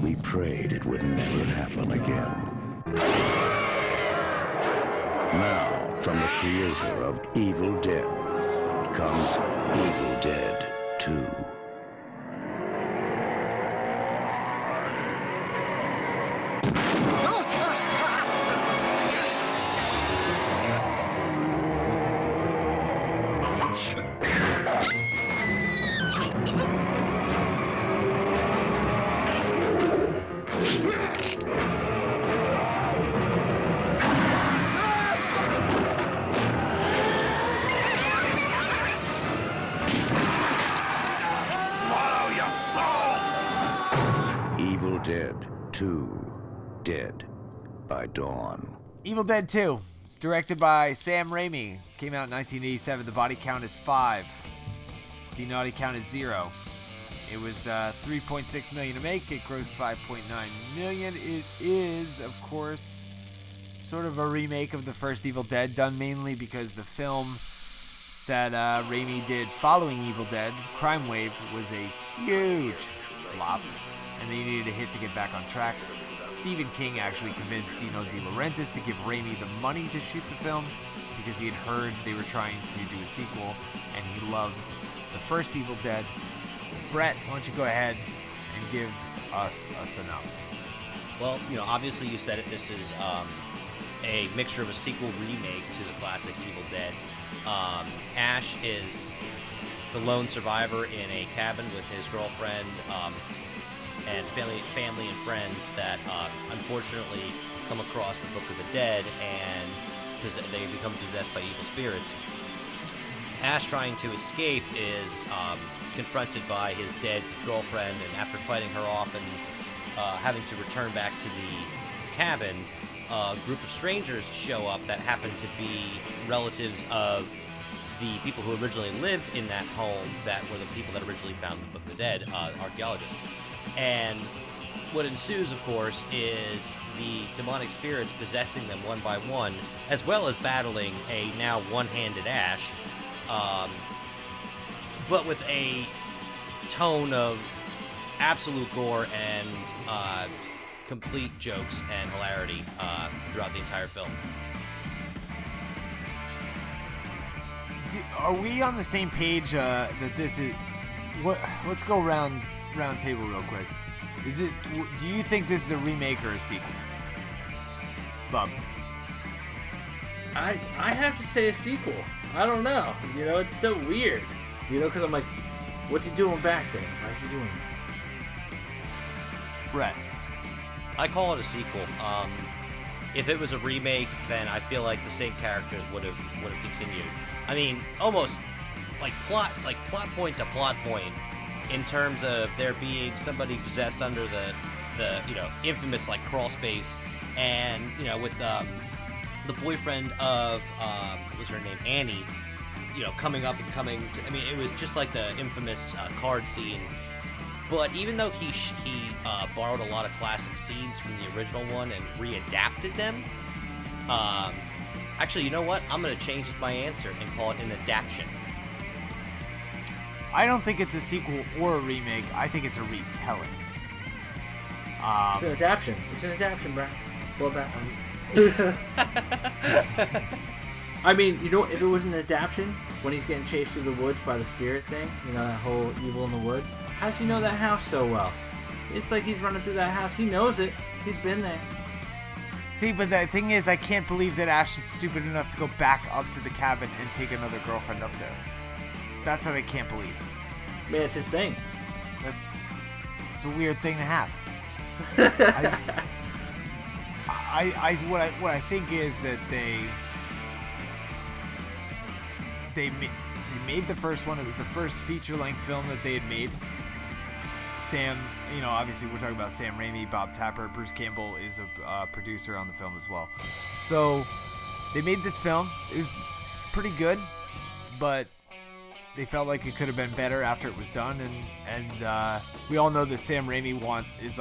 We prayed it would never happen again. Now, from the creator of Evil Dead comes Evil Dead 2. Evil Dead 2, Dead by Dawn. Evil Dead 2. It's directed by Sam Raimi. Came out in 1987. The body count is 5. The naughty count is 0. It was $3.6 million to make. It grossed $5.9 million. It is, of course, sort of a remake of the first Evil Dead, done mainly because the film that Raimi did following Evil Dead, Crime Wave, was a huge flop, and they needed a hit to get back on track. Stephen King actually convinced Dino De Laurentiis to give Raimi the money to shoot the film because he had heard they were trying to do a sequel, and he loved the first Evil Dead. So Brett, why don't you go ahead and give us a synopsis? Well, obviously you said it. This is a mixture of a sequel remake to the classic Evil Dead. Ash is the lone survivor in a cabin with his girlfriend and family and friends that unfortunately come across the Book of the Dead, and they become possessed by evil spirits. Ash, trying to escape, is confronted by his dead girlfriend, and after fighting her off and having to return back to the cabin, a group of strangers show up that happen to be relatives of the people who originally lived in that home, that were the people that originally found the Book of the Dead, archaeologists. And what ensues, of course, is the demonic spirits possessing them one by one, as well as battling a now one-handed Ash, but with a tone of absolute gore and complete jokes and hilarity throughout the entire film. Are we on the same page that this is... Let's go round table real quick. Do you think this is a remake or a sequel? Bub. I have to say a sequel. I don't know. It's so weird. Because I'm like, what's he doing back there? Why is he doing that? Brett. I call it a sequel. If it was a remake, then I feel like the same characters would have continued. I mean, almost like plot point to plot point, in terms of there being somebody possessed under the infamous crawl space, and with the boyfriend of what was her name, Annie, coming up and coming to, I mean, it was just like the infamous card scene. But even though he borrowed a lot of classic scenes from the original one and readapted them, actually, you know what? I'm going to change my answer and call it an adaptation. I don't think it's a sequel or a remake. I think it's a retelling. It's an adaptation. It's an adaptation, bro. Bloodbath. I mean, if it was an adaptation, when he's getting chased through the woods by the spirit thing, that whole evil in the woods, how does he know that house so well? It's like he's running through that house. He knows it. He's been there. See, but the thing is, I can't believe that Ash is stupid enough to go back up to the cabin and take another girlfriend up there. That's what I can't believe. Man, it's his thing. It's a weird thing to have. What I think is that they made the first one. It was the first feature-length film that they had made. Sam, obviously we're talking about Sam Raimi, Bob Tapper, Bruce Campbell is a producer on the film as well. So they made this film. It was pretty good, but they felt like it could have been better after it was done. And we all know that Sam Raimi is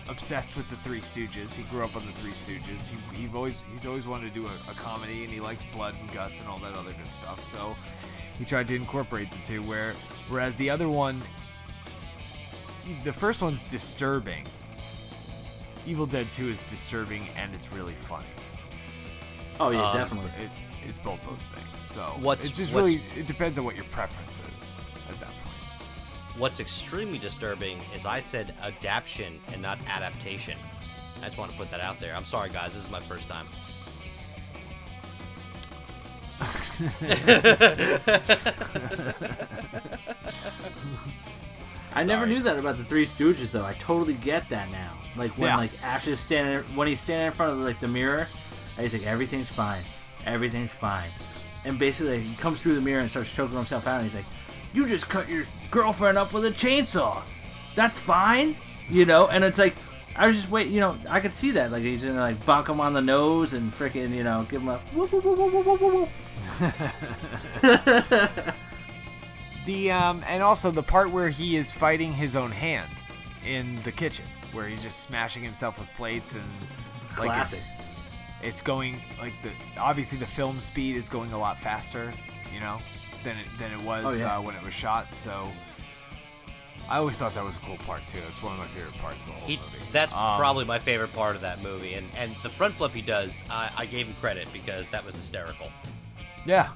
obsessed with the Three Stooges. He grew up on the Three Stooges. He's always wanted to do a comedy, and he likes blood and guts and all that other good stuff. So he tried to incorporate the two. Whereas the other one, the first one's disturbing. Evil Dead 2 is disturbing, and it's really funny. Oh yeah, definitely. It's both those things. So it depends on what your preference is at that point. What's extremely disturbing is I said adaptation and not adaptation. I just want to put that out there. I'm sorry, guys. This is my first time. I never knew that about the Three Stooges, though. I totally get that now. Like when Ash is when he's standing in front of the mirror, and he's like, everything's fine, and basically he comes through the mirror and starts choking himself out, and he's like, you just cut your girlfriend up with a chainsaw. That's fine, And it's like, I was just waiting, I could see that, like he's gonna bonk him on the nose and freaking, give him a whoop whoop whoop whoop whoop whoop. And also the part where he is fighting his own hand in the kitchen, where he's just smashing himself with plates and classic. It's going obviously the film speed is going a lot faster, you know, than it was when it was shot. So I always thought that was a cool part too. It's one of my favorite parts of the whole movie. That's probably my favorite part of that movie. And the front flip he does, I gave him credit because that was hysterical. Yeah.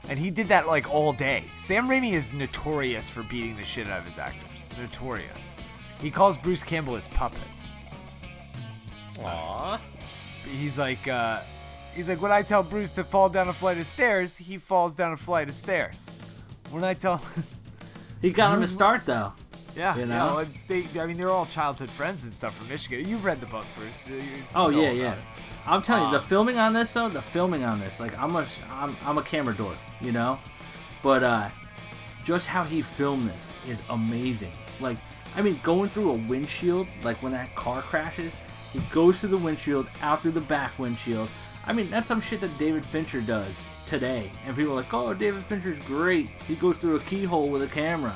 And he did that like all day. Sam Raimi is notorious for beating the shit out of his actors. Notorious. He calls Bruce Campbell his puppet. Aww. He's like, when I tell Bruce to fall down a flight of stairs, he falls down a flight of stairs. When I tell he got him to start though. Yeah, you know. They're all childhood friends and stuff from Michigan. You've read the book, Bruce. Yeah. I'm telling you, the filming on this, like I'm a camera dork, you know, but just how he filmed this is amazing. Like, I mean, going through a windshield, like when that car crashes, he goes through the windshield, out through the back windshield. I mean, that's some shit that David Fincher does today, and people are like, oh, David Fincher's great. He goes through a keyhole with a camera.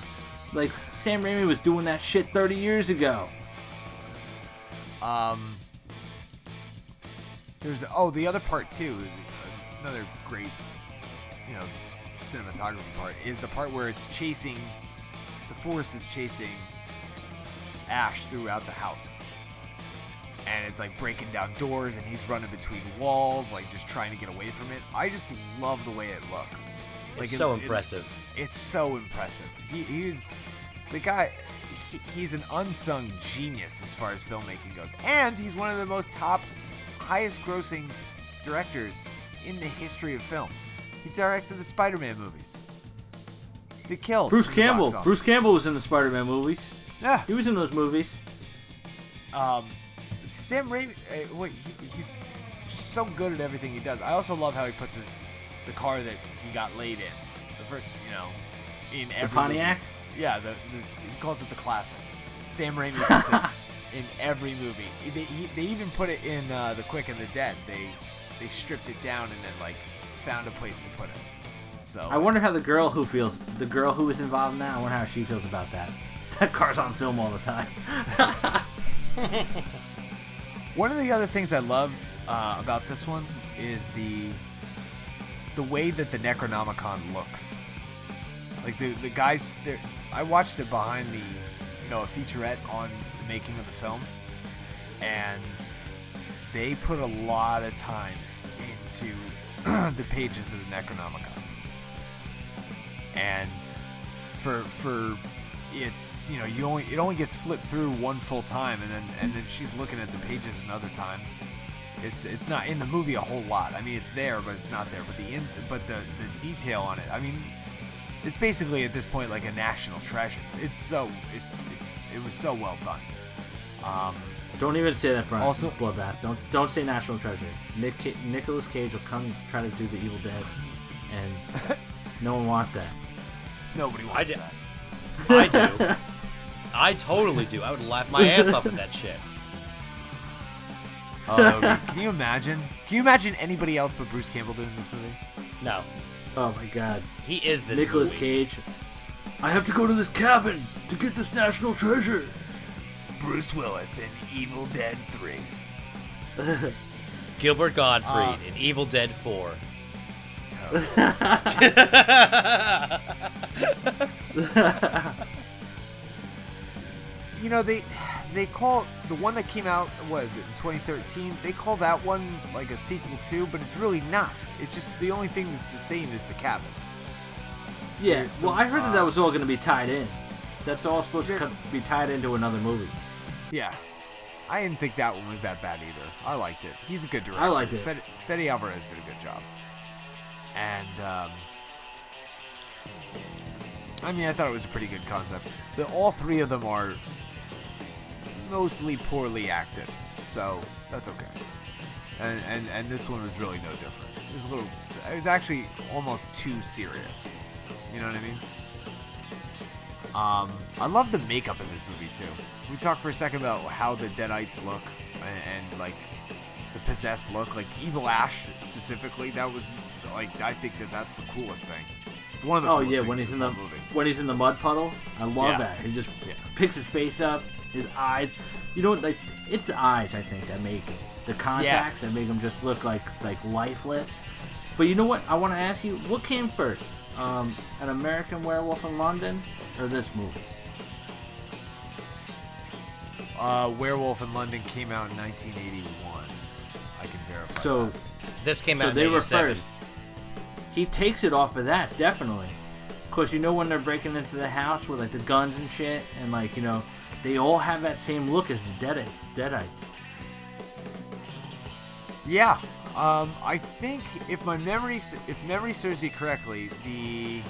Like, Sam Raimi was doing that shit 30 years ago. There's the other part too. Another great, cinematography part is the part where it's chasing. The forest is chasing Ash throughout the house, and it's like breaking down doors, and he's running between walls, like just trying to get away from it. I just love the way it looks. It's so impressive. It's so impressive. He's the guy. He's an unsung genius as far as filmmaking goes, and he's one of the highest grossing directors in the history of film. He directed the Spider-Man movies. They killed Bruce Campbell. Bruce Campbell was in the Spider-Man movies. Yeah, he was in those movies. Sam Raimi, he's just so good at everything he does. I also love how he puts the car that he got laid in, in every the Pontiac. Movie. Yeah, he calls it the classic. Sam Raimi puts it in every movie. They even put it in The Quick and the Dead. They stripped it down and then found a place to put it. So I wonder how the girl who was involved in that, I wonder how she feels about that. That car's on film all the time. One of the other things I love about this one is the way that the Necronomicon looks. Like the guys there, I watched it behind a featurette on the making of the film, and they put a lot of time into the pages of the Necronomicon. And for it, it only gets flipped through one full time, and then she's looking at the pages another time. It's not in the movie a whole lot. I mean, it's there, but it's not there. But the detail on it, I mean, it's basically at this point like a national treasure. It was so well done. Don't even say that, Brian. Also, Bloodbath. Don't say national treasure. Nicolas Cage will come try to do the Evil Dead, and no one wants that. Nobody wants that. I do. I totally do. I would laugh my ass off at that shit. Oh, can you imagine? Can you imagine anybody else but Bruce Campbell doing this movie? No. Oh my God. He is this Nicolas movie. Cage. I have to go to this cabin to get this national treasure. Bruce Willis in Evil Dead 3. Gilbert Gottfried in Evil Dead 4. They call the one that came out, what is it, in 2013, they call that one like a sequel too, but it's really not. It's just the only thing that's the same is the cabin. Yeah, well, I heard that was all going to be tied in. That's all supposed to be tied into another movie. Yeah. I didn't think that one was that bad either. I liked it. He's a good director. I liked it. Fede Alvarez did a good job. And, I thought it was a pretty good concept. All three of them are mostly poorly acted, so that's okay. And this one was really no different. It was actually almost too serious. You know what I mean? I love the makeup in this movie too. We talked for a second about how the Deadites look and like the possessed look, like Evil Ash specifically. That was like, I think that's the coolest thing. It's one of the coolest things when he's in the movie. When he's in the mud puddle, I love that. He just picks his face up, his eyes. You know, like it's the eyes I think that make it. The contacts that make him just look like lifeless. But you know what? I want to ask you, what came first, An American Werewolf in London or this movie? Werewolf in London came out in 1981. I can verify. So that. This came out in they 87. were first. He takes it off of that, definitely. Cause you know when they're breaking into the house with like the guns and shit, and like they all have that same look as the Deadites. Yeah. I think if memory serves me correctly, the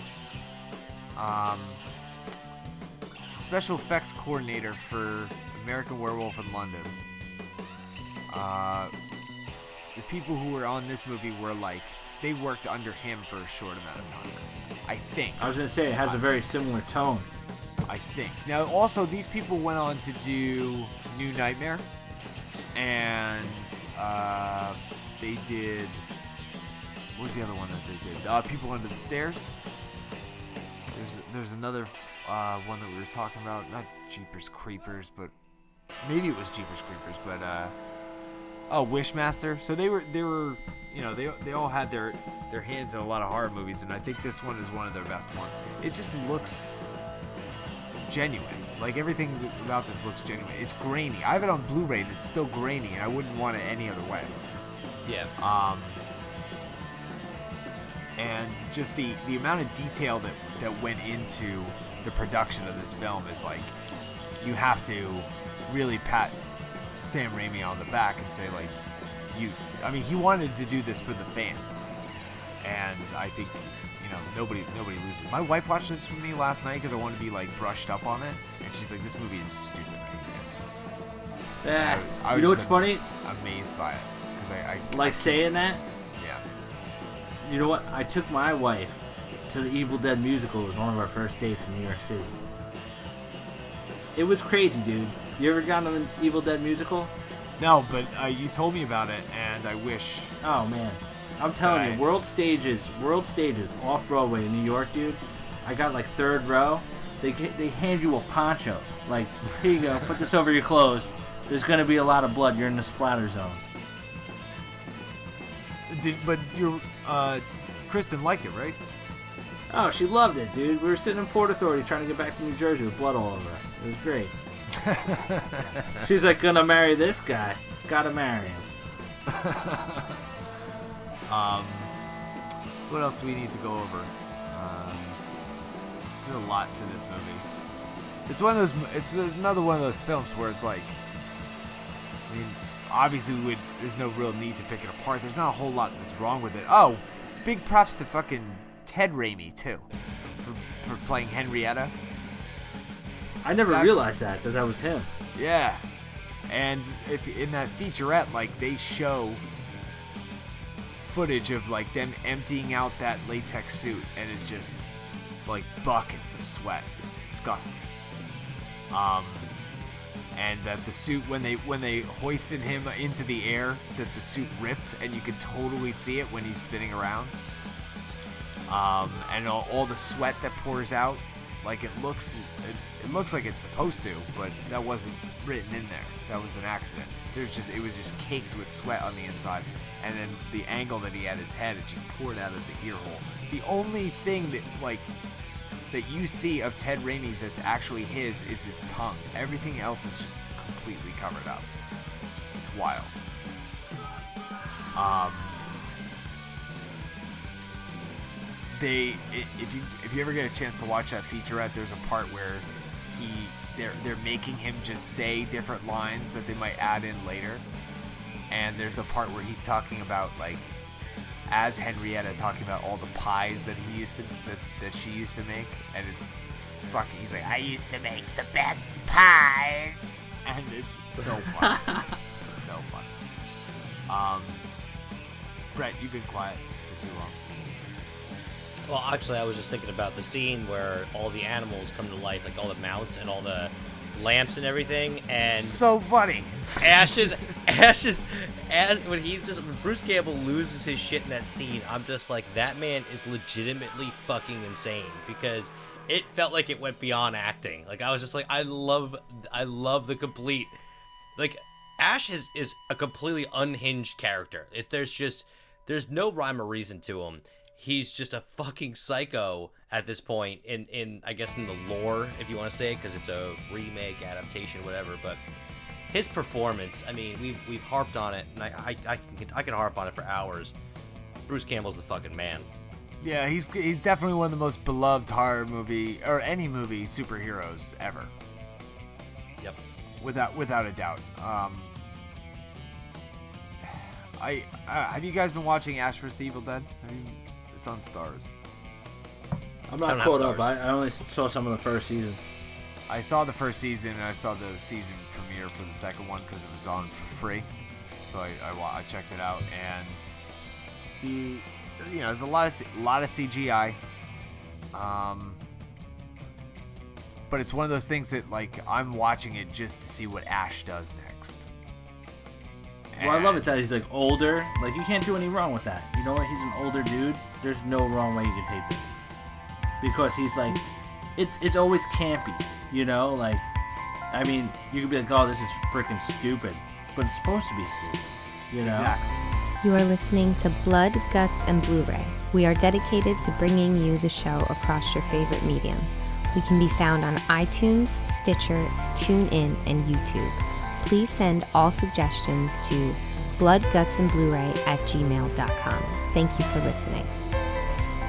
special effects coordinator for American Werewolf in London, the people who were on this movie were like, they worked under him for a short amount of time. I think. I was gonna say it has a very similar tone. I think. Now, also, these people went on to do New Nightmare, and they did. What was the other one that they did? People Under the Stairs. There's another one that we were talking about. Not Jeepers Creepers, but maybe it was Jeepers Creepers, but Wishmaster. So they were they all had their hands in a lot of horror movies, and I think this one is one of their best ones. It just looks genuine. Like everything about this looks genuine. It's grainy. I have it on Blu-ray and it's still grainy, and I wouldn't want it any other way. Yeah. And just the amount of detail that went into the production of this film is like, you have to really pat Sam Raimi on the back and say like, he wanted to do this for the fans, and I think nobody loses. My wife watched this with me last night because I wanted to be like brushed up on it, and she's like, this movie is stupid. Yeah. I You know was what's funny? Amazed by it because I Like saying that. Yeah. You know what? I took my wife to the Evil Dead musical. It was one of our first dates in New York City. It was crazy, dude. You ever gone to the Evil Dead musical? No, but you told me about it, and I wish. Oh man, I'm telling you, world stages off Broadway in New York, dude. I got like third row. They hand you a poncho. Like, here you go, put this over your clothes. There's gonna be a lot of blood. You're in the splatter zone. But your Kristen liked it, right? Oh, she loved it, dude. We were sitting in Port Authority trying to get back to New Jersey with blood all over us. It was great. She's like, gonna marry this guy. Gotta marry him. What else do we need to go over? There's a lot to this movie. It's another one of those films where it's like, I mean, obviously there's no real need to pick it apart. There's not a whole lot that's wrong with it. Oh, big props to fucking Ted Raimi too, for playing Henrietta. I never realized that was him. Yeah. And if in that featurette, like, they show footage of like them emptying out that latex suit, and it's just like buckets of sweat. It's disgusting. And that the suit, when they hoisted him into the air, that the suit ripped, and you could totally see it when he's spinning around. And all the sweat that pours out, like it looks like it's supposed to, but that wasn't written in there. That was an accident. It was just caked with sweat on the inside, and then the angle that he had his head, it just poured out of the ear hole. The only thing that you see of Ted Raimi's that's actually his is his tongue. Everything else is just completely covered up. It's wild. If you ever get a chance to watch that featurette, there's a part where they're making him just say different lines that they might add in later, and there's a part where he's talking about, like, as Henrietta, talking about all the pies that she used to make, and it's fucking, he's like, I used to make the best pies, and it's so funny. So funny. Brett, you've been quiet for too long. Well, actually, I was just thinking about the scene where all the animals come to life, like all the mounts and all the lamps and everything, and so funny. When Bruce Campbell loses his shit in that scene, I'm just like, that man is legitimately fucking insane, because it felt like it went beyond acting. Like, I was just like, I love the complete, like, Ash is a completely unhinged character. There's no rhyme or reason to him. he's just a fucking psycho at this point in I guess in the lore, if you want to say it, because it's a remake, adaptation, whatever. But his performance, I mean, we've harped on it, and I can harp on it for hours. Bruce Campbell's the fucking man. Yeah, he's definitely one of the most beloved horror movie or any movie superheroes ever. Yep. Without a doubt. Have you guys been watching Ash vs. Evil Dead? I mean, it's on Stars. I'm not caught up. I only saw some of the first season. I saw the first season, and I saw the season premiere for the second one because it was on for free. So I checked it out, and there's a lot of CGI. But it's one of those things that, like, I'm watching it just to see what Ash does next. Well, I love it that he's, like, older. Like, you can't do any wrong with that. You know what? He's an older dude. There's no wrong way you can take this. Because he's, like, it's always campy, you know? Like, I mean, you could be like, oh, this is freaking stupid. But it's supposed to be stupid, you know? Exactly. You are listening to Blood, Guts, and Blu-ray. We are dedicated to bringing you the show across your favorite medium. We can be found on iTunes, Stitcher, TuneIn, and YouTube. Please send all suggestions to bloodgutsandbluray@gmail.com. Thank you for listening.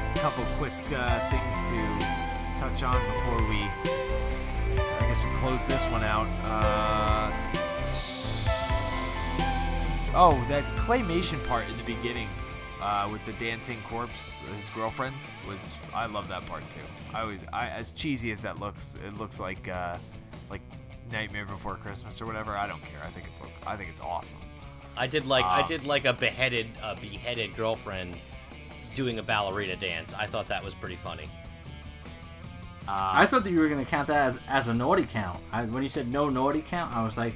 Just a couple quick things to touch on before we close this one out. That claymation part in the beginning with the dancing corpse, his girlfriend, I love that part too. As cheesy as that looks, it looks like Nightmare Before Christmas or whatever. I don't care. I think it's awesome. I did like a beheaded girlfriend doing a ballerina dance. I thought that was pretty funny. I thought that you were going to count that as a naughty count. When you said no naughty count, I was like,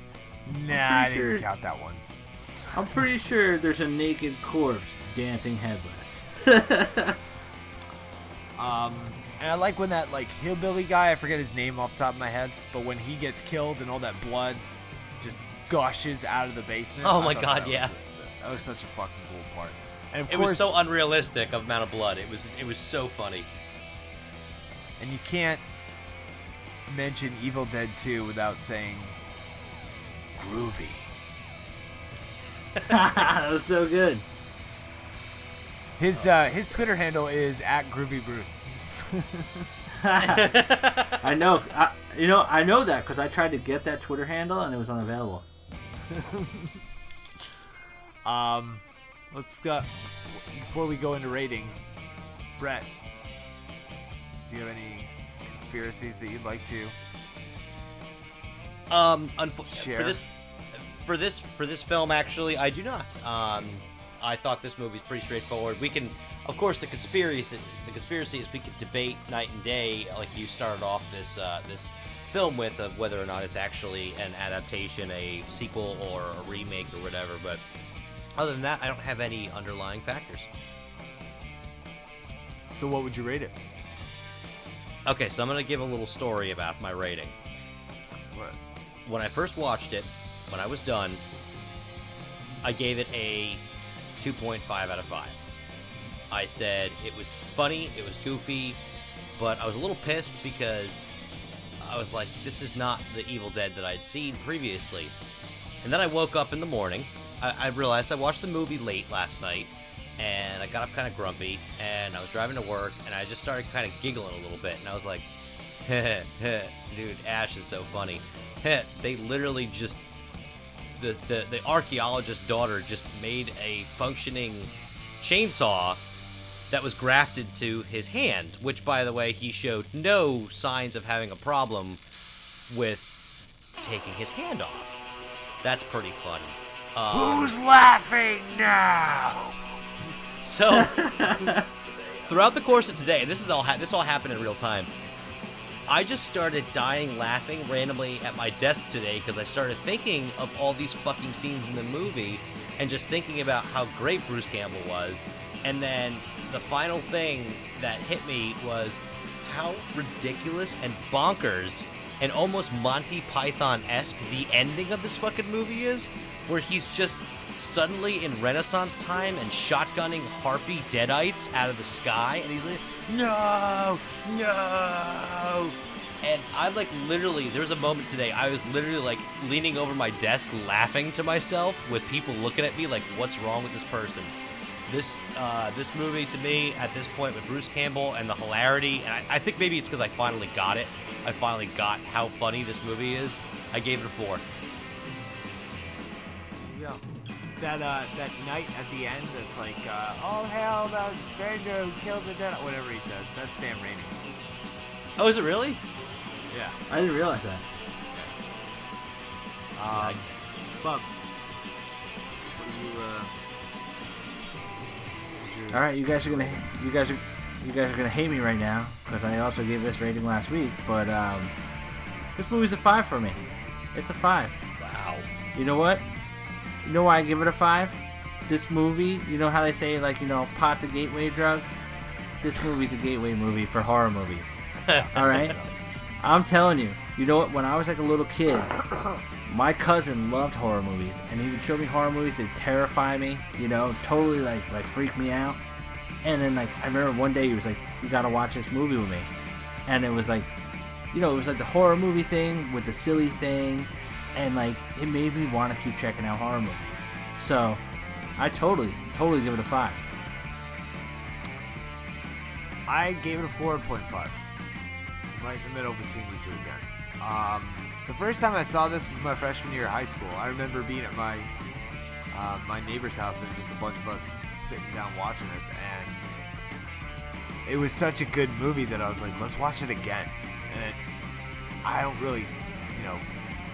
nah, I didn't count that one. I'm pretty sure there's a naked corpse dancing headless. And I like when that, like, hillbilly guy, I forget his name off the top of my head, but when he gets killed and all that blood just gushes out of the basement. Oh my god, yeah. That was such a fucking cool part. And of it course, was so unrealistic of amount of blood. It was so funny. And you can't mention Evil Dead 2 without saying groovy. That was so good. His Twitter handle is @GroovyBruce. I know. I know that because I tried to get that Twitter handle and it was unavailable. Let's go before we go into ratings. Brett, do you have any conspiracies that you'd like to share? For this film, actually, I do not. I thought this movie's pretty straightforward. We can, of course, the conspiracy is we could debate night and day, like you started off this film with, of whether or not it's actually an adaptation, a sequel, or a remake, or whatever. But other than that, I don't have any underlying factors. So what would you rate it? Okay, so I'm going to give a little story about my rating. What? When I first watched it, when I was done, I gave it a 2.5 out of 5. I said it was funny, it was goofy, but I was a little pissed because I was like, this is not the Evil Dead that I'd seen previously. And then I woke up in the morning, I realized I watched the movie late last night, and I got up kind of grumpy, and I was driving to work, and I just started kind of giggling a little bit, and I was like, dude, Ash is so funny. They literally just, the archaeologist's daughter just made a functioning chainsaw that was grafted to his hand, which, by the way, he showed no signs of having a problem with taking his hand off. That's pretty funny. Who's laughing now? So, throughout the course of today, and this all happened in real time, I just started dying laughing randomly at my desk today because I started thinking of all these fucking scenes in the movie and just thinking about how great Bruce Campbell was. And then the final thing that hit me was how ridiculous and bonkers and almost Monty Python-esque the ending of this fucking movie is, where he's just suddenly in Renaissance time and shotgunning harpy deadites out of the sky, and he's like, no. And I like literally, there was a moment today, I was literally like leaning over my desk laughing to myself with people looking at me like, what's wrong with this person? This movie to me at this point with Bruce Campbell and the hilarity, and I think maybe it's because I finally got it. I finally got how funny this movie is. I gave it a 4. There you go. That night at the end that's like, all hail the stranger who killed the dead, whatever he says. That's Sam Raimi. Oh, is it really? Yeah. I didn't realize that. Bub, what do you, All right, you guys are gonna hate me right now because I also gave this rating last week, but this movie's a 5 for me. It's a 5. Wow. You know what? You know why I give it a 5? This movie, you know how they say like, pot's a gateway drug? This movie's a gateway movie for horror movies. All right? I'm telling you. You know what? When I was like a little kid, my cousin loved horror movies, and he would show me horror movies that terrify me, totally like freak me out. And then like I remember one day he was like, "You gotta watch this movie with me," and it was like, it was like the horror movie thing with the silly thing, and like it made me want to keep checking out horror movies. So I totally give it a 5. I gave it a 4.5. Right in the middle between you two again. The first time I saw this was my freshman year of high school. I remember being at my neighbor's house and just a bunch of us sitting down watching this, and it was such a good movie that I was like, let's watch it again. And I don't really,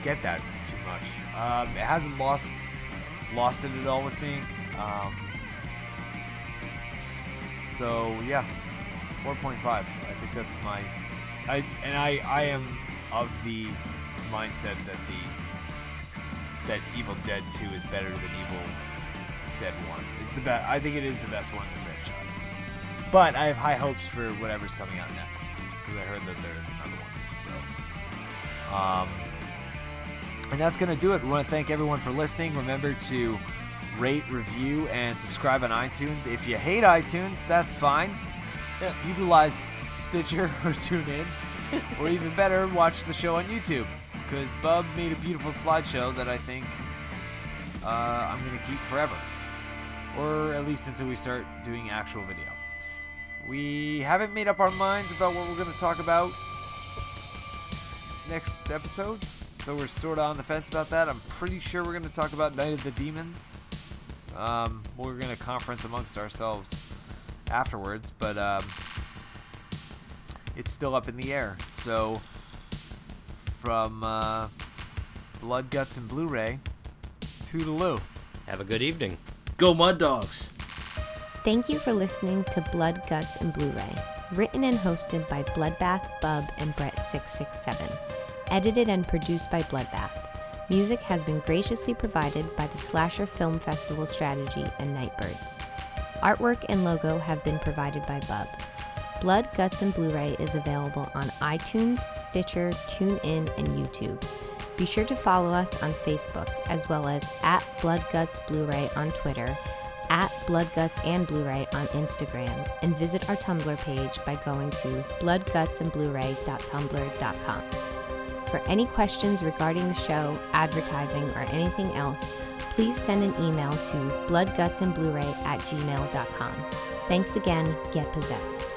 get that too much. It hasn't lost it at all with me. So yeah, 4.5. I think that's my. I am of the mindset that Evil Dead 2 is better than Evil Dead 1. It's the best. I think it is the best one in the franchise. But I have high hopes for whatever's coming out next, because I heard that there is another one. So, and that's gonna do it. We want to thank everyone for listening. Remember to rate, review, and subscribe on iTunes. If you hate iTunes, that's fine. Utilize Stitcher or TuneIn, or even better, watch the show on YouTube, because Bub made a beautiful slideshow that I think I'm going to keep forever, or at least until we start doing actual video. We haven't made up our minds about what we're going to talk about next episode, so we're sort of on the fence about that. I'm pretty sure we're going to talk about Night of the Demons. We're going to conference amongst ourselves afterwards, but it's still up in the air. So from Blood, Guts, and Blu-ray, toodaloo. Have a good evening. Go Mud Dogs. Thank you for listening to Blood, Guts, and Blu-ray. Written and hosted by Bloodbath, Bub, and Brett 667. Edited and produced by Bloodbath. Music has been graciously provided by the Slasher Film Festival Strategy and Nightbirds. Artwork and logo have been provided by Bub. Blood, Guts, and Blu-ray is available on iTunes, Stitcher, TuneIn, and YouTube. Be sure to follow us on Facebook, as well as @BloodGutsBluray on Twitter, @BloodGutsandBluray on Instagram, and visit our Tumblr page by going to bloodgutsandbluray.tumblr.com. For any questions regarding the show, advertising, or anything else, please send an email to bloodgutsandbluray@gmail.com. Thanks again. Get possessed.